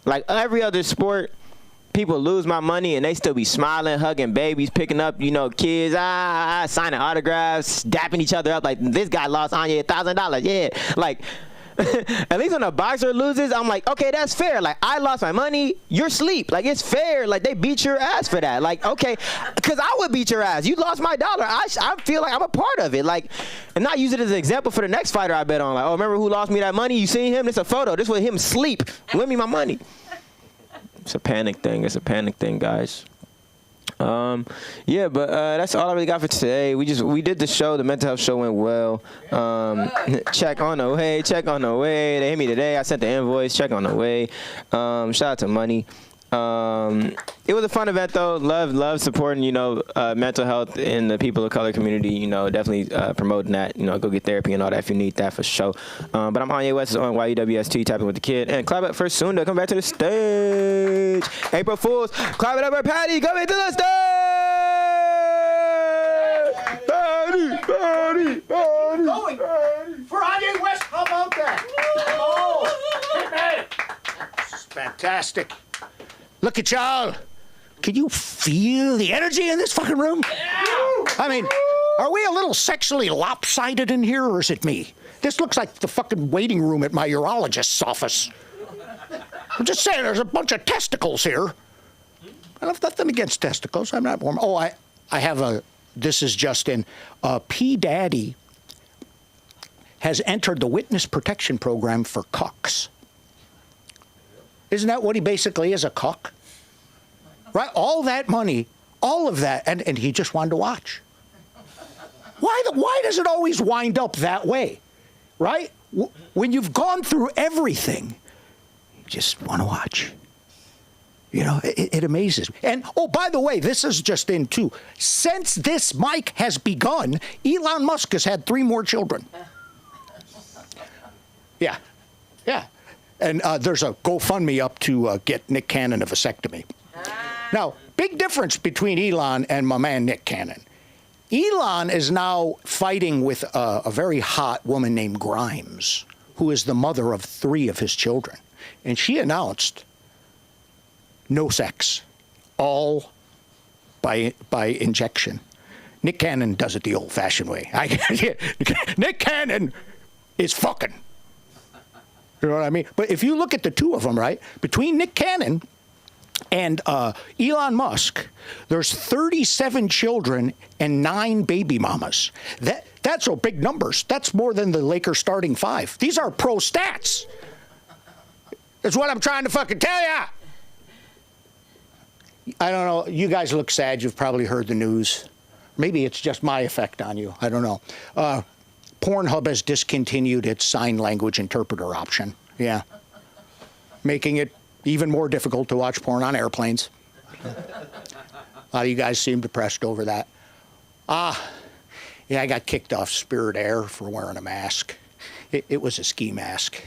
Like, every other sport, people lose my money and they still be smiling, hugging babies, picking up, kids, signing autographs, dapping each other up. Like, this guy lost Anya $1,000. Yeah. Like, at least when a boxer loses, I'm like, okay, that's fair. Like, I lost my money, you're asleep. Like, it's fair. Like, they beat your ass for that. Like, okay, because I would beat your ass. You lost my dollar. I feel like I'm a part of it. Like, and not use it as an example for the next fighter I bet on. Like, oh, remember who lost me that money? You seen him? This a photo. This was him sleep. Lend me my money. It's a panic thing. It's a panic thing, guys. Yeah, but that's all I really got for today. We did the show. The mental health show went well. Check on the way. They hit me today. I sent the invoice. Check on the way. Shout out to Money. It was a fun event though. Love supporting mental health in the people of color community. Definitely promoting that. Go get therapy and all that if you need that for sure. But I'm Kanye West on YUWST, tapping with the kid, and clap up for Sunda. Come back to the stage. April Fools, clap it up for Patty. Come into the stage. Keep going. For Kanye West, how about that? Oh, hit me. This is fantastic. Look at y'all. Can you feel the energy in this fucking room? I mean, are we a little sexually lopsided in here, or is it me? This looks like the fucking waiting room at my urologist's office. I'm just saying, there's a bunch of testicles here. I have nothing against testicles. I'm not warm. Oh, I have a, this is just in, P. Daddy has entered the witness protection program for cucks. Isn't that what he basically is, a cuck? Right? All that money, all of that, and he just wanted to watch. Why does it always wind up that way? Right? When you've gone through everything, you just want to watch. You know, it amazes me. And, oh, by the way, this is just in too. Since this mic has begun, Elon Musk has had 3 more children. Yeah. Yeah. And there's a GoFundMe up to get Nick Cannon a vasectomy. Now, big difference between Elon and my man Nick Cannon. Elon is now fighting with a very hot woman named Grimes, who is the mother of 3 of his children. And she announced no sex, all by injection. Nick Cannon does it the old-fashioned way. Nick Cannon is fucking. You know what I mean? But if you look at the 2 of them, right, between Nick Cannon and Elon Musk, there's 37 children and 9 baby mamas. That's a big numbers. That's more than the Lakers starting 5. These are pro stats. That's what I'm trying to fucking tell ya. I don't know. You guys look sad. You've probably heard the news. Maybe it's just my effect on you. I don't know. Pornhub has discontinued its sign language interpreter option. Yeah. Making it even more difficult to watch porn on airplanes. A lot of you guys seem depressed over that. Yeah, I got kicked off Spirit Air for wearing a mask. It was a ski mask.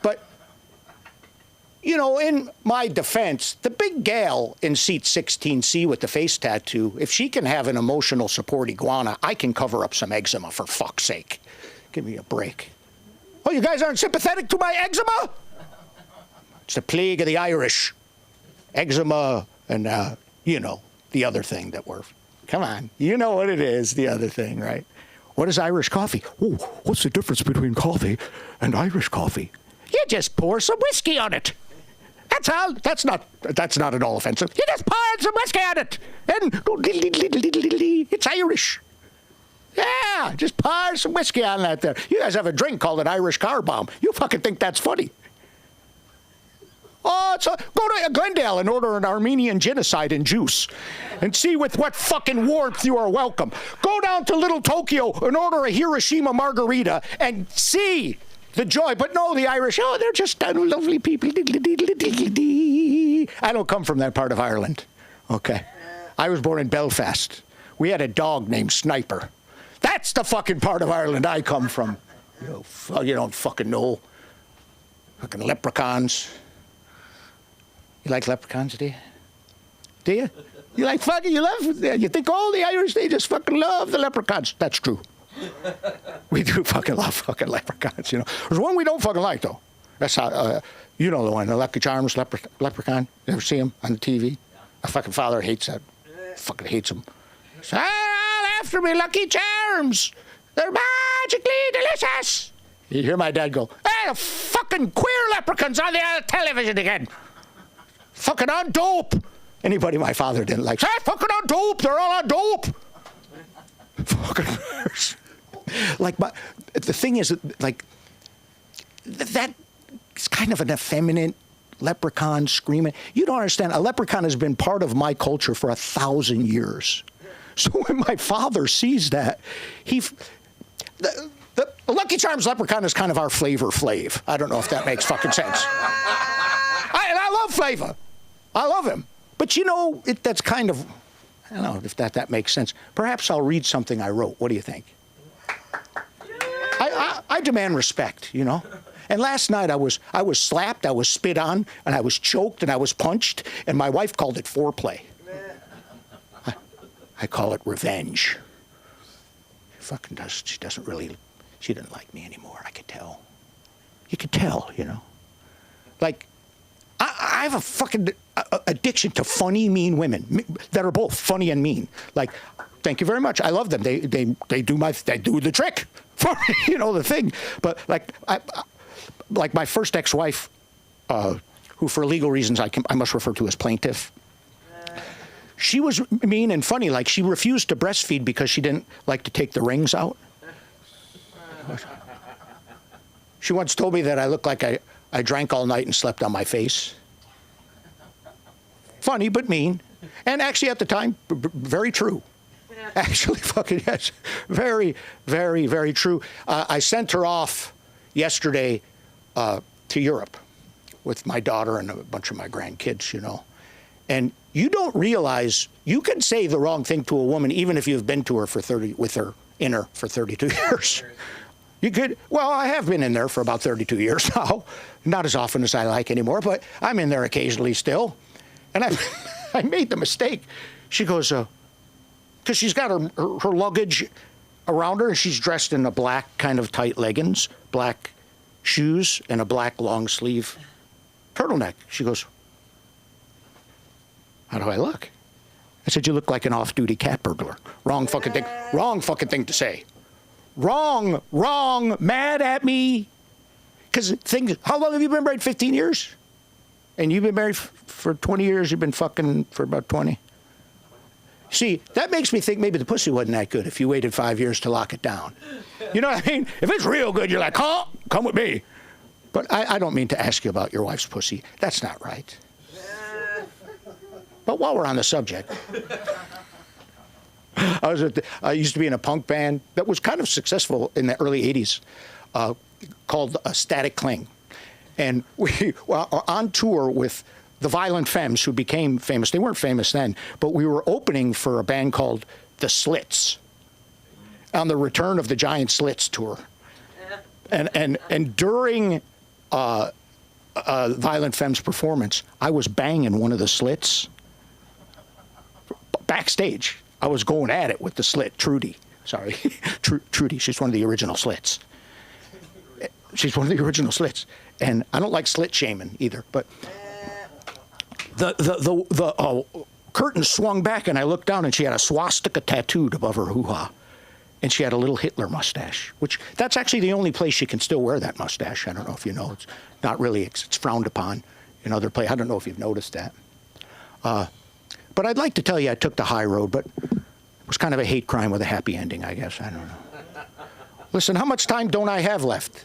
But, you know, in my defense, the big gal in seat 16C with the face tattoo, if she can have an emotional support iguana, I can cover up some eczema, for fuck's sake. Give me a break. Oh, you guys aren't sympathetic to my eczema? It's the plague of the Irish. Eczema and, you know, the other thing that we're... Come on. You know what it is, the other thing, right? What is Irish coffee? Oh, what's the difference between coffee and Irish coffee? You just pour some whiskey on it. That's all. That's not at all offensive. You just pour some whiskey on it. And it's Irish. Yeah, just pour some whiskey on that there. You guys have a drink called an Irish car bomb. You fucking think that's funny. Oh, go to Glendale and order an Armenian genocide in juice and see with what fucking warmth you are welcome. Go down to Little Tokyo and order a Hiroshima margarita and see the joy. But no, the Irish, oh, they're just lovely people. I don't come from that part of Ireland. Okay. I was born in Belfast. We had a dog named Sniper. That's the fucking part of Ireland I come from. You don't fucking know. Fucking leprechauns. You like leprechauns, do you? Do you? You like fucking, you love, you think all the Irish, they just fucking love the leprechauns. That's true. We do fucking love fucking leprechauns, you know. There's one we don't fucking like, though. That's how, you know the one, the Lucky Charms leprechaun. You ever see him on the TV? My fucking father hates that. Fucking hates him. So, all after me, Lucky Charms. They're magically delicious. You hear my dad go, hey, the fucking queer leprechauns on the television again. Fucking on dope. Anybody my father didn't like, say, fucking on dope. They're all on dope. Fucking like, the thing is, like, that is kind of an effeminate leprechaun screaming. You don't understand. A leprechaun has been part of my culture for 1,000 years. So when my father sees that, the Lucky Charms leprechaun is kind of our Flavor Flav. I don't know if that makes fucking sense. I love Flavor. I love him. But you know, that's kind of, I don't know if that makes sense. Perhaps I'll read something I wrote. What do you think? I demand respect, you know? And last night I was slapped, I was spit on, and I was choked, and I was punched, and my wife called it foreplay. I call it revenge. fucking does. She doesn't really. She didn't like me anymore. I could tell. You could tell, you know. Like, I have a fucking addiction to funny, mean women that are both funny and mean. Like, thank you very much. I love them. They do the trick for me, you know, the thing. But like my first ex-wife, who for legal reasons I must refer to as plaintiff. She was mean and funny. Like, she refused to breastfeed because she didn't like to take the rings out. She once told me that I looked like I drank all night and slept on my face. Funny, but mean. And actually, at the time, very true. Actually, fucking yes. Very, very, very true. I sent her off yesterday to Europe with my daughter and a bunch of my grandkids, you know. And you don't realize you can say the wrong thing to a woman even if you've been to her for 32 years. You could, well, I have been in there for about 32 years now. Not as often as I like anymore, but I'm in there occasionally still. And I made the mistake. She goes, because she's got her luggage around her, and she's dressed in a black kind of tight leggings, black shoes, and a black long sleeve turtleneck. She goes, how do I look? I said, you look like an off-duty cat burglar. Wrong fucking thing to say. Wrong, mad at me. Because how long have you been married? 15 years? And you've been married for 20 years, you've been fucking for about 20. See, that makes me think maybe the pussy wasn't that good if you waited 5 years to lock it down. You know what I mean? If it's real good, you're like, huh? Come with me. But I don't mean to ask you about your wife's pussy. That's not right. But while we're on the subject, I used to be in a punk band that was kind of successful in the early 80s called Static Cling. And we were on tour with the Violent Femmes, who became famous. They weren't famous then, but we were opening for a band called The Slits on the Return of the Giant Slits tour. And during Violent Femmes' performance, I was banging one of the slits backstage. I was going at it with the slit, Trudy. Sorry, Trudy. She's one of the original slits. She's one of the original slits. And I don't like slit shaming either, but the curtain swung back and I looked down and she had a swastika tattooed above her hoo-ha. And she had a little Hitler mustache, which that's actually the only place she can still wear that mustache. I don't know if you know. It's not really, it's frowned upon in other places. I don't know if you've noticed that. But I'd like to tell you I took the high road, but it was kind of a hate crime with a happy ending, I guess. I don't know. Listen, how much time don't I have left?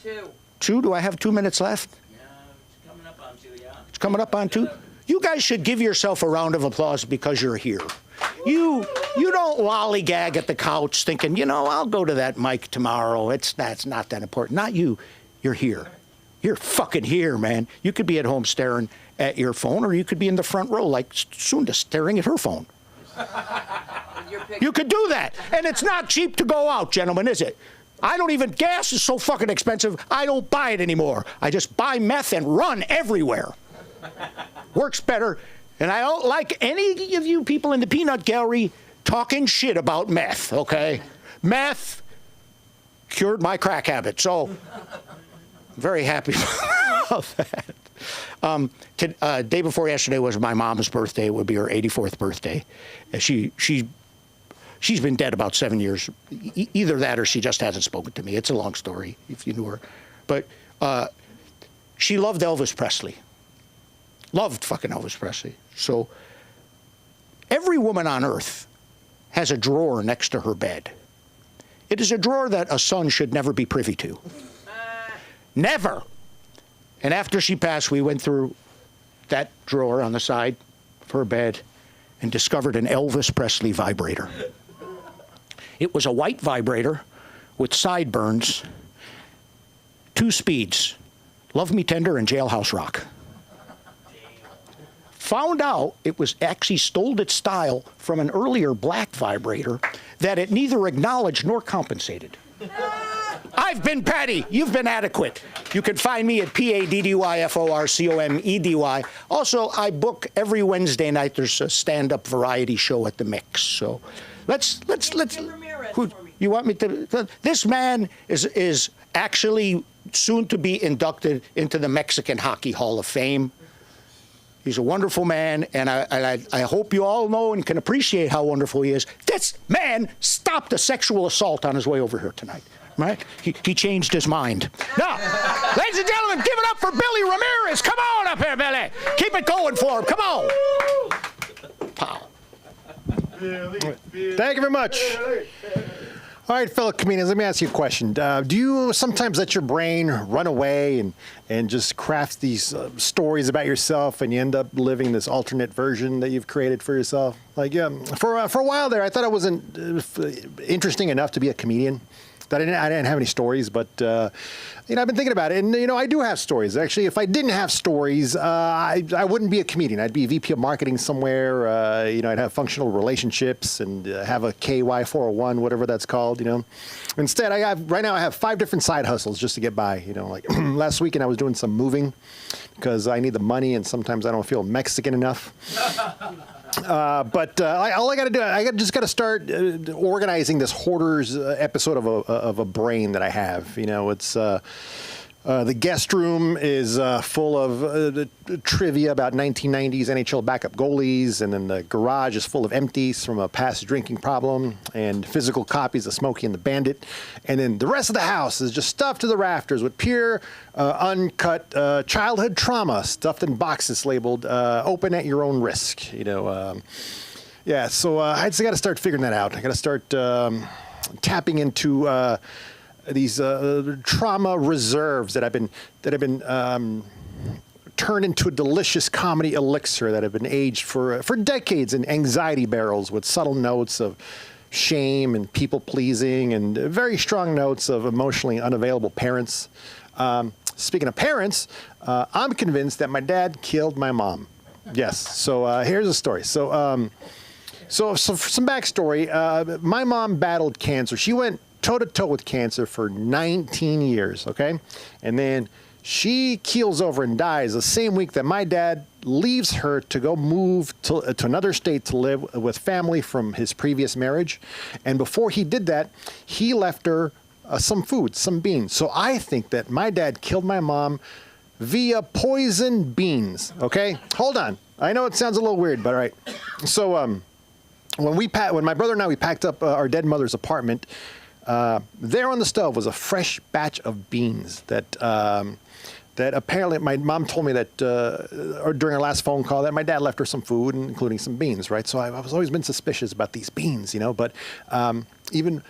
2. 2? Do I have 2 minutes left? Yeah, it's coming up on 2, yeah. It's coming up on 2? You guys should give yourself a round of applause because you're here. You don't lollygag at the couch thinking, you know, I'll go to that mic tomorrow. That's not that important. Not you. You're here. You're fucking here, man. You could be at home staring at your phone, or you could be in the front row like Sunda staring at her phone. You could do that. And it's not cheap to go out, gentlemen, is it? Gas is so fucking expensive, I don't buy it anymore. I just buy meth and run everywhere. Works better. And I don't like any of you people in the peanut gallery talking shit about meth, okay? Meth cured my crack habit, so I'm very happy about that. Day before yesterday was my mom's birthday. It would be her 84th birthday. She's been dead about 7 years. Either that or she just hasn't spoken to me. It's a long story if you knew her. But she loved Elvis Presley. Loved fucking Elvis Presley. So every woman on earth has a drawer next to her bed. It is a drawer that a son should never be privy to. Never. And after she passed, we went through that drawer on the side of her bed and discovered an Elvis Presley vibrator. It was a white vibrator with sideburns, 2 speeds, Love Me Tender and Jailhouse Rock. Found out it was actually stole its style from an earlier black vibrator that it neither acknowledged nor compensated. I've been Patty. You've been adequate. You can find me at PADDYFORCOMEDY. Also, I book every Wednesday night. There's a stand-up variety show at the Mix. So let's. Ramirez Who? for me. You want me to? This man is actually soon to be inducted into the Mexican Hockey Hall of Fame. He's a wonderful man, and I hope you all know and can appreciate how wonderful he is. This man stopped a sexual assault on his way over here tonight, right? He changed his mind. Now, ladies and gentlemen, give it up for Billy Ramirez. Come on up here, Billy. Keep it going for him. Come on. Pow. Thank you very much. All right, fellow comedians, let me ask you a question. Do you sometimes let your brain run away and just craft these stories about yourself, and you end up living this alternate version that you've created for yourself? Like, yeah, for a while there, I thought I wasn't interesting enough to be a comedian. That I didn't have any stories, but I've been thinking about it, and I do have stories. Actually, if I didn't have stories, I wouldn't be a comedian. I'd be VP of marketing somewhere. I'd have functional relationships and have a KY401, whatever that's called. Instead, right now I have 5 different side hustles just to get by. Like last weekend I was doing some moving because I need the money, and sometimes I don't feel Mexican enough. But all I got to do, I just got to start organizing this hoarders episode of a brain that I have. It's the guest room is full of trivia about 1990s NHL backup goalies, and then the garage is full of empties from a past drinking problem and physical copies of Smokey and the Bandit, and then the rest of the house is just stuffed to the rafters with pure, uncut childhood trauma stuffed in boxes labeled "Open at your own risk." Yeah. So I just got to start figuring that out. I got to start tapping into these trauma reserves that have been turned into a delicious comedy elixir that have been aged for decades in anxiety barrels with subtle notes of shame and people pleasing and very strong notes of emotionally unavailable parents. Speaking of parents, I'm convinced that my dad killed my mom. Yes. So here's the story. So for some backstory, my mom battled cancer. She went toe-to-toe with cancer for 19 years, okay? And then she keels over and dies the same week that my dad leaves her to go move to another state to live with family from his previous marriage. And before he did that, he left her some food, some beans. So I think that my dad killed my mom via poisoned beans, okay? Hold on. I know it sounds a little weird, but all right. So when my brother and I, we packed up our dead mother's apartment, there on the stove was a fresh batch of beans that apparently my mom told me that or during our last phone call that my dad left her some food, including some beans, right? So I've always been suspicious about these beans, but even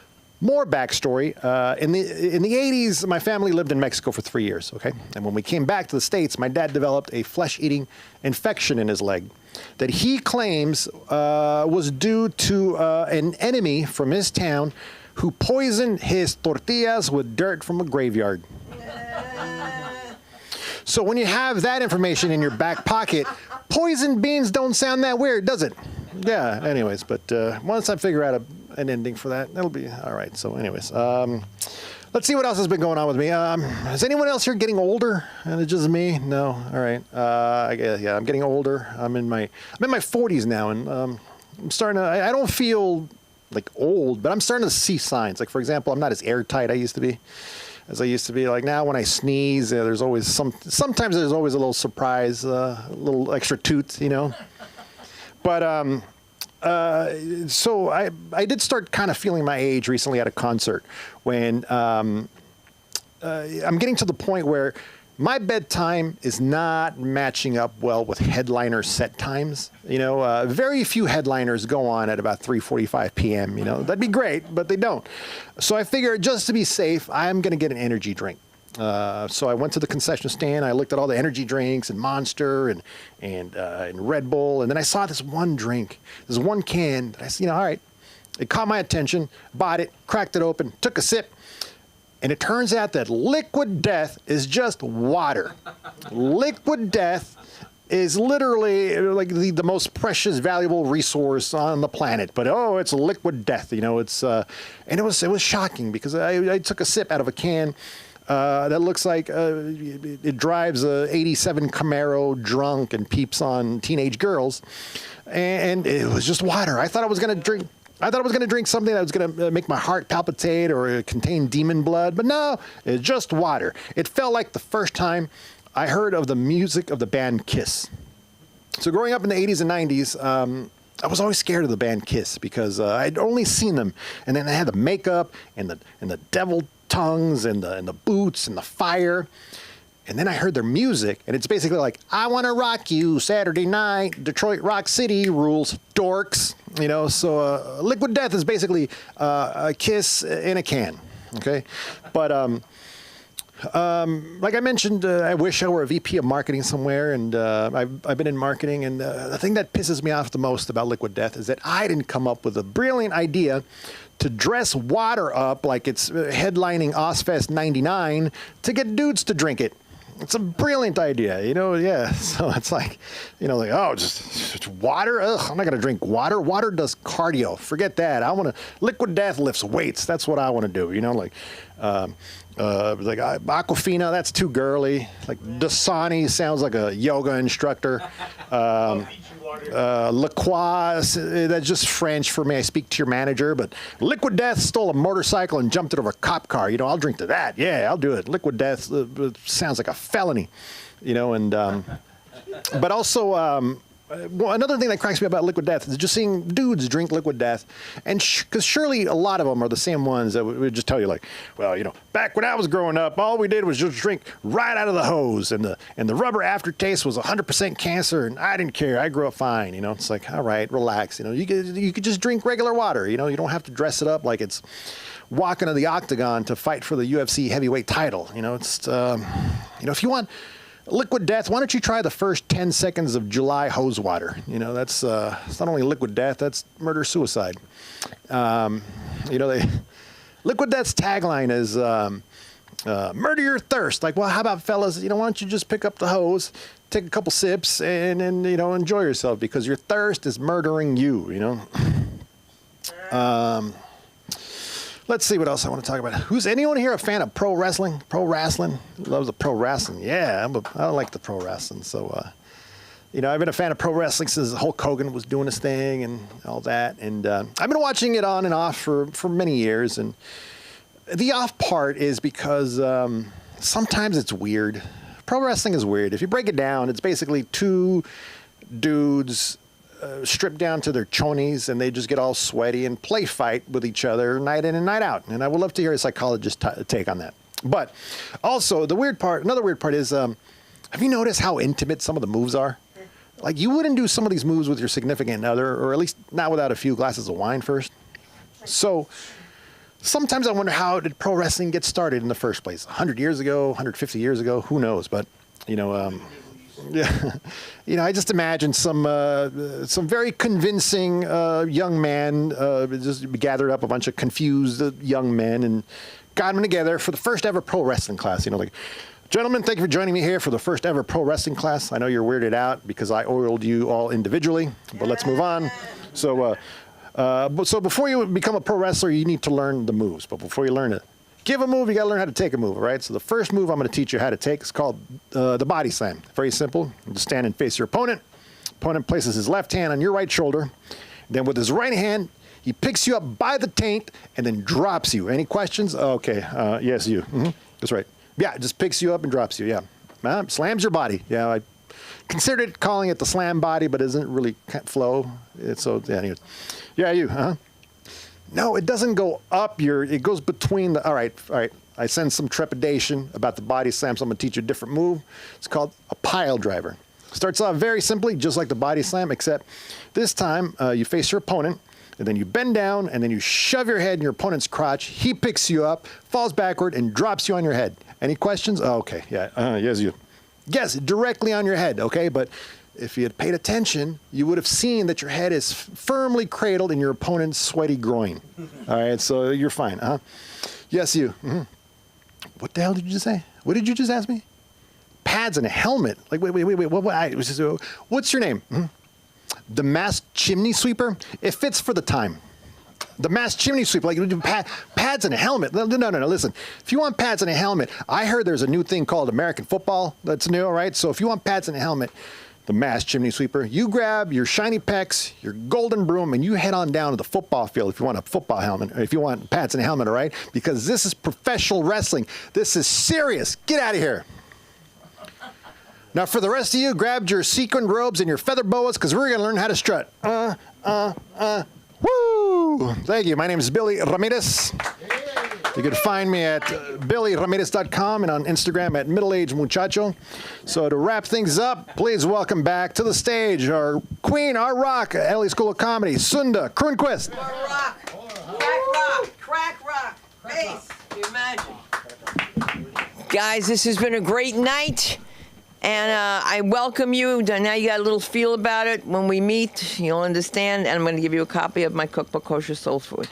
more backstory, in the 80s, my family lived in Mexico for 3 years, okay? And when we came back to the States, my dad developed a flesh-eating infection in his leg that he claims was due to an enemy from his town who poisoned his tortillas with dirt from a graveyard. So when you have that information in your back pocket, poisoned beans don't sound that weird, does it? Yeah, anyways, but once I figure out an ending for that, that'll be all right. So anyways, let's see what else has been going on with me. Is anyone else here getting older? And it's just me? No? All right. Yeah, I'm getting older. I'm in my 40s now, and I'm starting to, I don't feel like old, but I'm starting to see signs. Like, for example, I'm not as airtight as I used to be. Like now when I sneeze, there's always sometimes there's always a little surprise, a little extra toot, But so I did start kind of feeling my age recently at a concert when I'm getting to the point where my bedtime is not matching up well with headliner set times. Very few headliners go on at about 3:45 p.m. That'd be great, but they don't. So I figured just to be safe, I'm going to get an energy drink. So I went to the concession stand. I looked at all the energy drinks and Monster and Red Bull, and then I saw this one drink, this one can. That I said, all right, it caught my attention. Bought it, cracked it open, took a sip. And it turns out that liquid death is just water. Liquid death is literally like the most precious, valuable resource on the planet. But it's liquid death. It's and it was shocking because I took a sip out of a can that looks like it drives a '87 Camaro drunk and peeps on teenage girls, and it was just water. I thought I was gonna drink. I thought I was going to drink something that was going to make my heart palpitate or contain demon blood, but no, it's just water. It felt like the first time I heard of the music of the band Kiss. So growing up in the 80s and 90s, I was always scared of the band Kiss because I'd only seen them, and then they had the makeup and the devil tongues and the boots and the fire. And then I heard their music, and it's basically like, I want to rock you Saturday night, Detroit Rock City rules, dorks. You know, so Liquid Death is basically a Kiss in a can, okay? But like I mentioned, I wish I were a VP of marketing somewhere, and I've been in marketing, and the thing that pisses me off the most about Liquid Death is that I didn't come up with a brilliant idea to dress water up like it's headlining Ozfest 99 to get dudes to drink it. It's a brilliant idea, you know, yeah. So it's like, you know, like, oh, just water? Ugh, I'm not going to drink water. Water does cardio. Forget that. Liquid Death lifts weights. That's what I want to do, you know, like Aquafina, that's too girly. Like Dasani sounds like a yoga instructor. La Croix, that's just French for me. I speak to your manager. But Liquid Death stole a motorcycle and jumped it over a cop car. You know, I'll drink to that. Yeah, I'll do it. Liquid Death sounds like a felony. You know, and but also another thing that cracks me about Liquid Death is just seeing dudes drink Liquid Death, and because surely a lot of them are the same ones that would just tell you like, well, you know, back when I was growing up, all we did was just drink right out of the hose, and the rubber aftertaste was 100% cancer, and I didn't care. I grew up fine. You know, it's like, all right, relax. You know, you could just drink regular water. You know, you don't have to dress it up like it's walking to the octagon to fight for the UFC heavyweight title. You know, it's you know, if you want Liquid Death, why don't you try the first 10 seconds of July hose water? You know, that's it's not only Liquid Death, that's murder-suicide. You know, Liquid Death's tagline is murder your thirst. Like, well, how about fellas, you know, why don't you just pick up the hose, take a couple sips, and you know, enjoy yourself, because your thirst is murdering you, you know? Let's see what else I want to talk about. Who's anyone here a fan of pro wrestling? Pro wrestling? Loves the pro wrestling. Yeah, I like the pro wrestling. So, you know, I've been a fan of pro wrestling since Hulk Hogan was doing his thing and all that. And I've been watching it on and off for many years. And the off part is because sometimes it's weird. Pro wrestling is weird. If you break it down, it's basically two dudes stripped down to their chonies, and they just get all sweaty and play fight with each other night in and night out. And I would love to hear a psychologist's take on that. But also, another weird part is, have you noticed how intimate some of the moves are? Like, you wouldn't do some of these moves with your significant other, or at least not without a few glasses of wine first. So sometimes I wonder, how did pro wrestling get started in the first place? 100 years ago, 150 years ago, who knows? But, you know, yeah, you know, I just imagine some very convincing young man just gathered up a bunch of confused young men and got them together for the first ever pro wrestling class. You know, like, gentlemen, thank you for joining me here for the first ever pro wrestling class. I know you're weirded out because I oiled you all individually, but let's move on. So, so before you become a pro wrestler, you need to learn the moves. But before you learn to give a move, you got to learn how to take a move, right? So the first move I'm going to teach you how to take is called the body slam. Very simple. You just stand and face your opponent. Opponent places his left hand on your right shoulder. Then with his right hand, he picks you up by the taint and then drops you. Any questions? Okay. Yes, you. Mm-hmm. That's right. Yeah, just picks you up and drops you. Yeah. Slams your body. Yeah, I considered it calling it the slam body, but it doesn't really flow. So, yeah, anyways. Yeah, you. Uh-huh. No, it doesn't go up it goes between all right. I sense some trepidation about the body slam, so I'm going to teach you a different move. It's called a pile driver. Starts off very simply, just like the body slam, except this time you face your opponent, and then you bend down, and then you shove your head in your opponent's crotch. He picks you up, falls backward, and drops you on your head. Any questions? Oh, okay. Yeah. Yes, you. Yes, directly on your head, okay? But if you had paid attention, you would have seen that your head is firmly cradled in your opponent's sweaty groin. All right, so you're fine, huh? Yes, you. Mm-hmm. What the hell did you just say? What did you just ask me? Pads and a helmet. Like, wait. What's your name? Mm-hmm. The masked chimney sweeper? It fits for the time. The masked chimney sweeper, like pads and a helmet. No, listen. If you want pads and a helmet, I heard there's a new thing called American football that's new, all right? So if you want pads and a helmet, the mass chimney sweeper. You grab your shiny pecs, your golden broom, and you head on down to the football field if you want a football helmet, or if you want pads and a helmet, all right? Because this is professional wrestling. This is serious. Get out of here. Now, for the rest of you, grab your sequined robes and your feather boas, because we're going to learn how to strut. Woo! Thank you. My name is Billy Ramirez. You can find me at billyramirez.com and on Instagram at middleaged muchacho. So to wrap things up, please welcome back to the stage our queen, our rock, LA School of Comedy, Sunda Kronquist. Crack rock, bass. Can you imagine? Guys, this has been a great night. And I welcome you. Now you got a little feel about it. When we meet, you'll understand. And I'm going to give you a copy of my cookbook, Kosher Soul Food,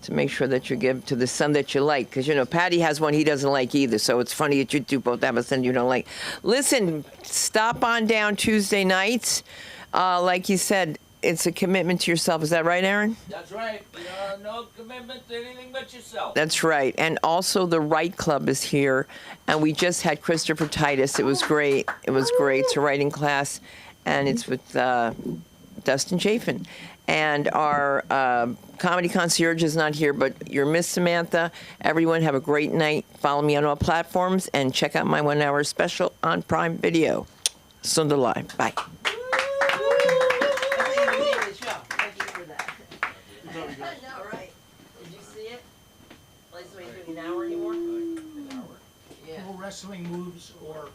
to make sure that you give to the son that you like. Because, you know, Patty has one he doesn't like either. So it's funny that you two both have a son you don't like. Listen, stop on down Tuesday nights. Like you said, it's a commitment to yourself. Is that right, Aaron? That's right. No commitment to anything but yourself. That's right. And also the Write Club is here. And we just had Christopher Titus. It was great. It was great. It's a writing class. And it's with Dustin Chafin. And our comedy concierge is not here, but you're Miss Samantha. Everyone have a great night. Follow me on all platforms and check out my 1 hour special on Prime Video. Sunda Live. Bye. Wrestling moves or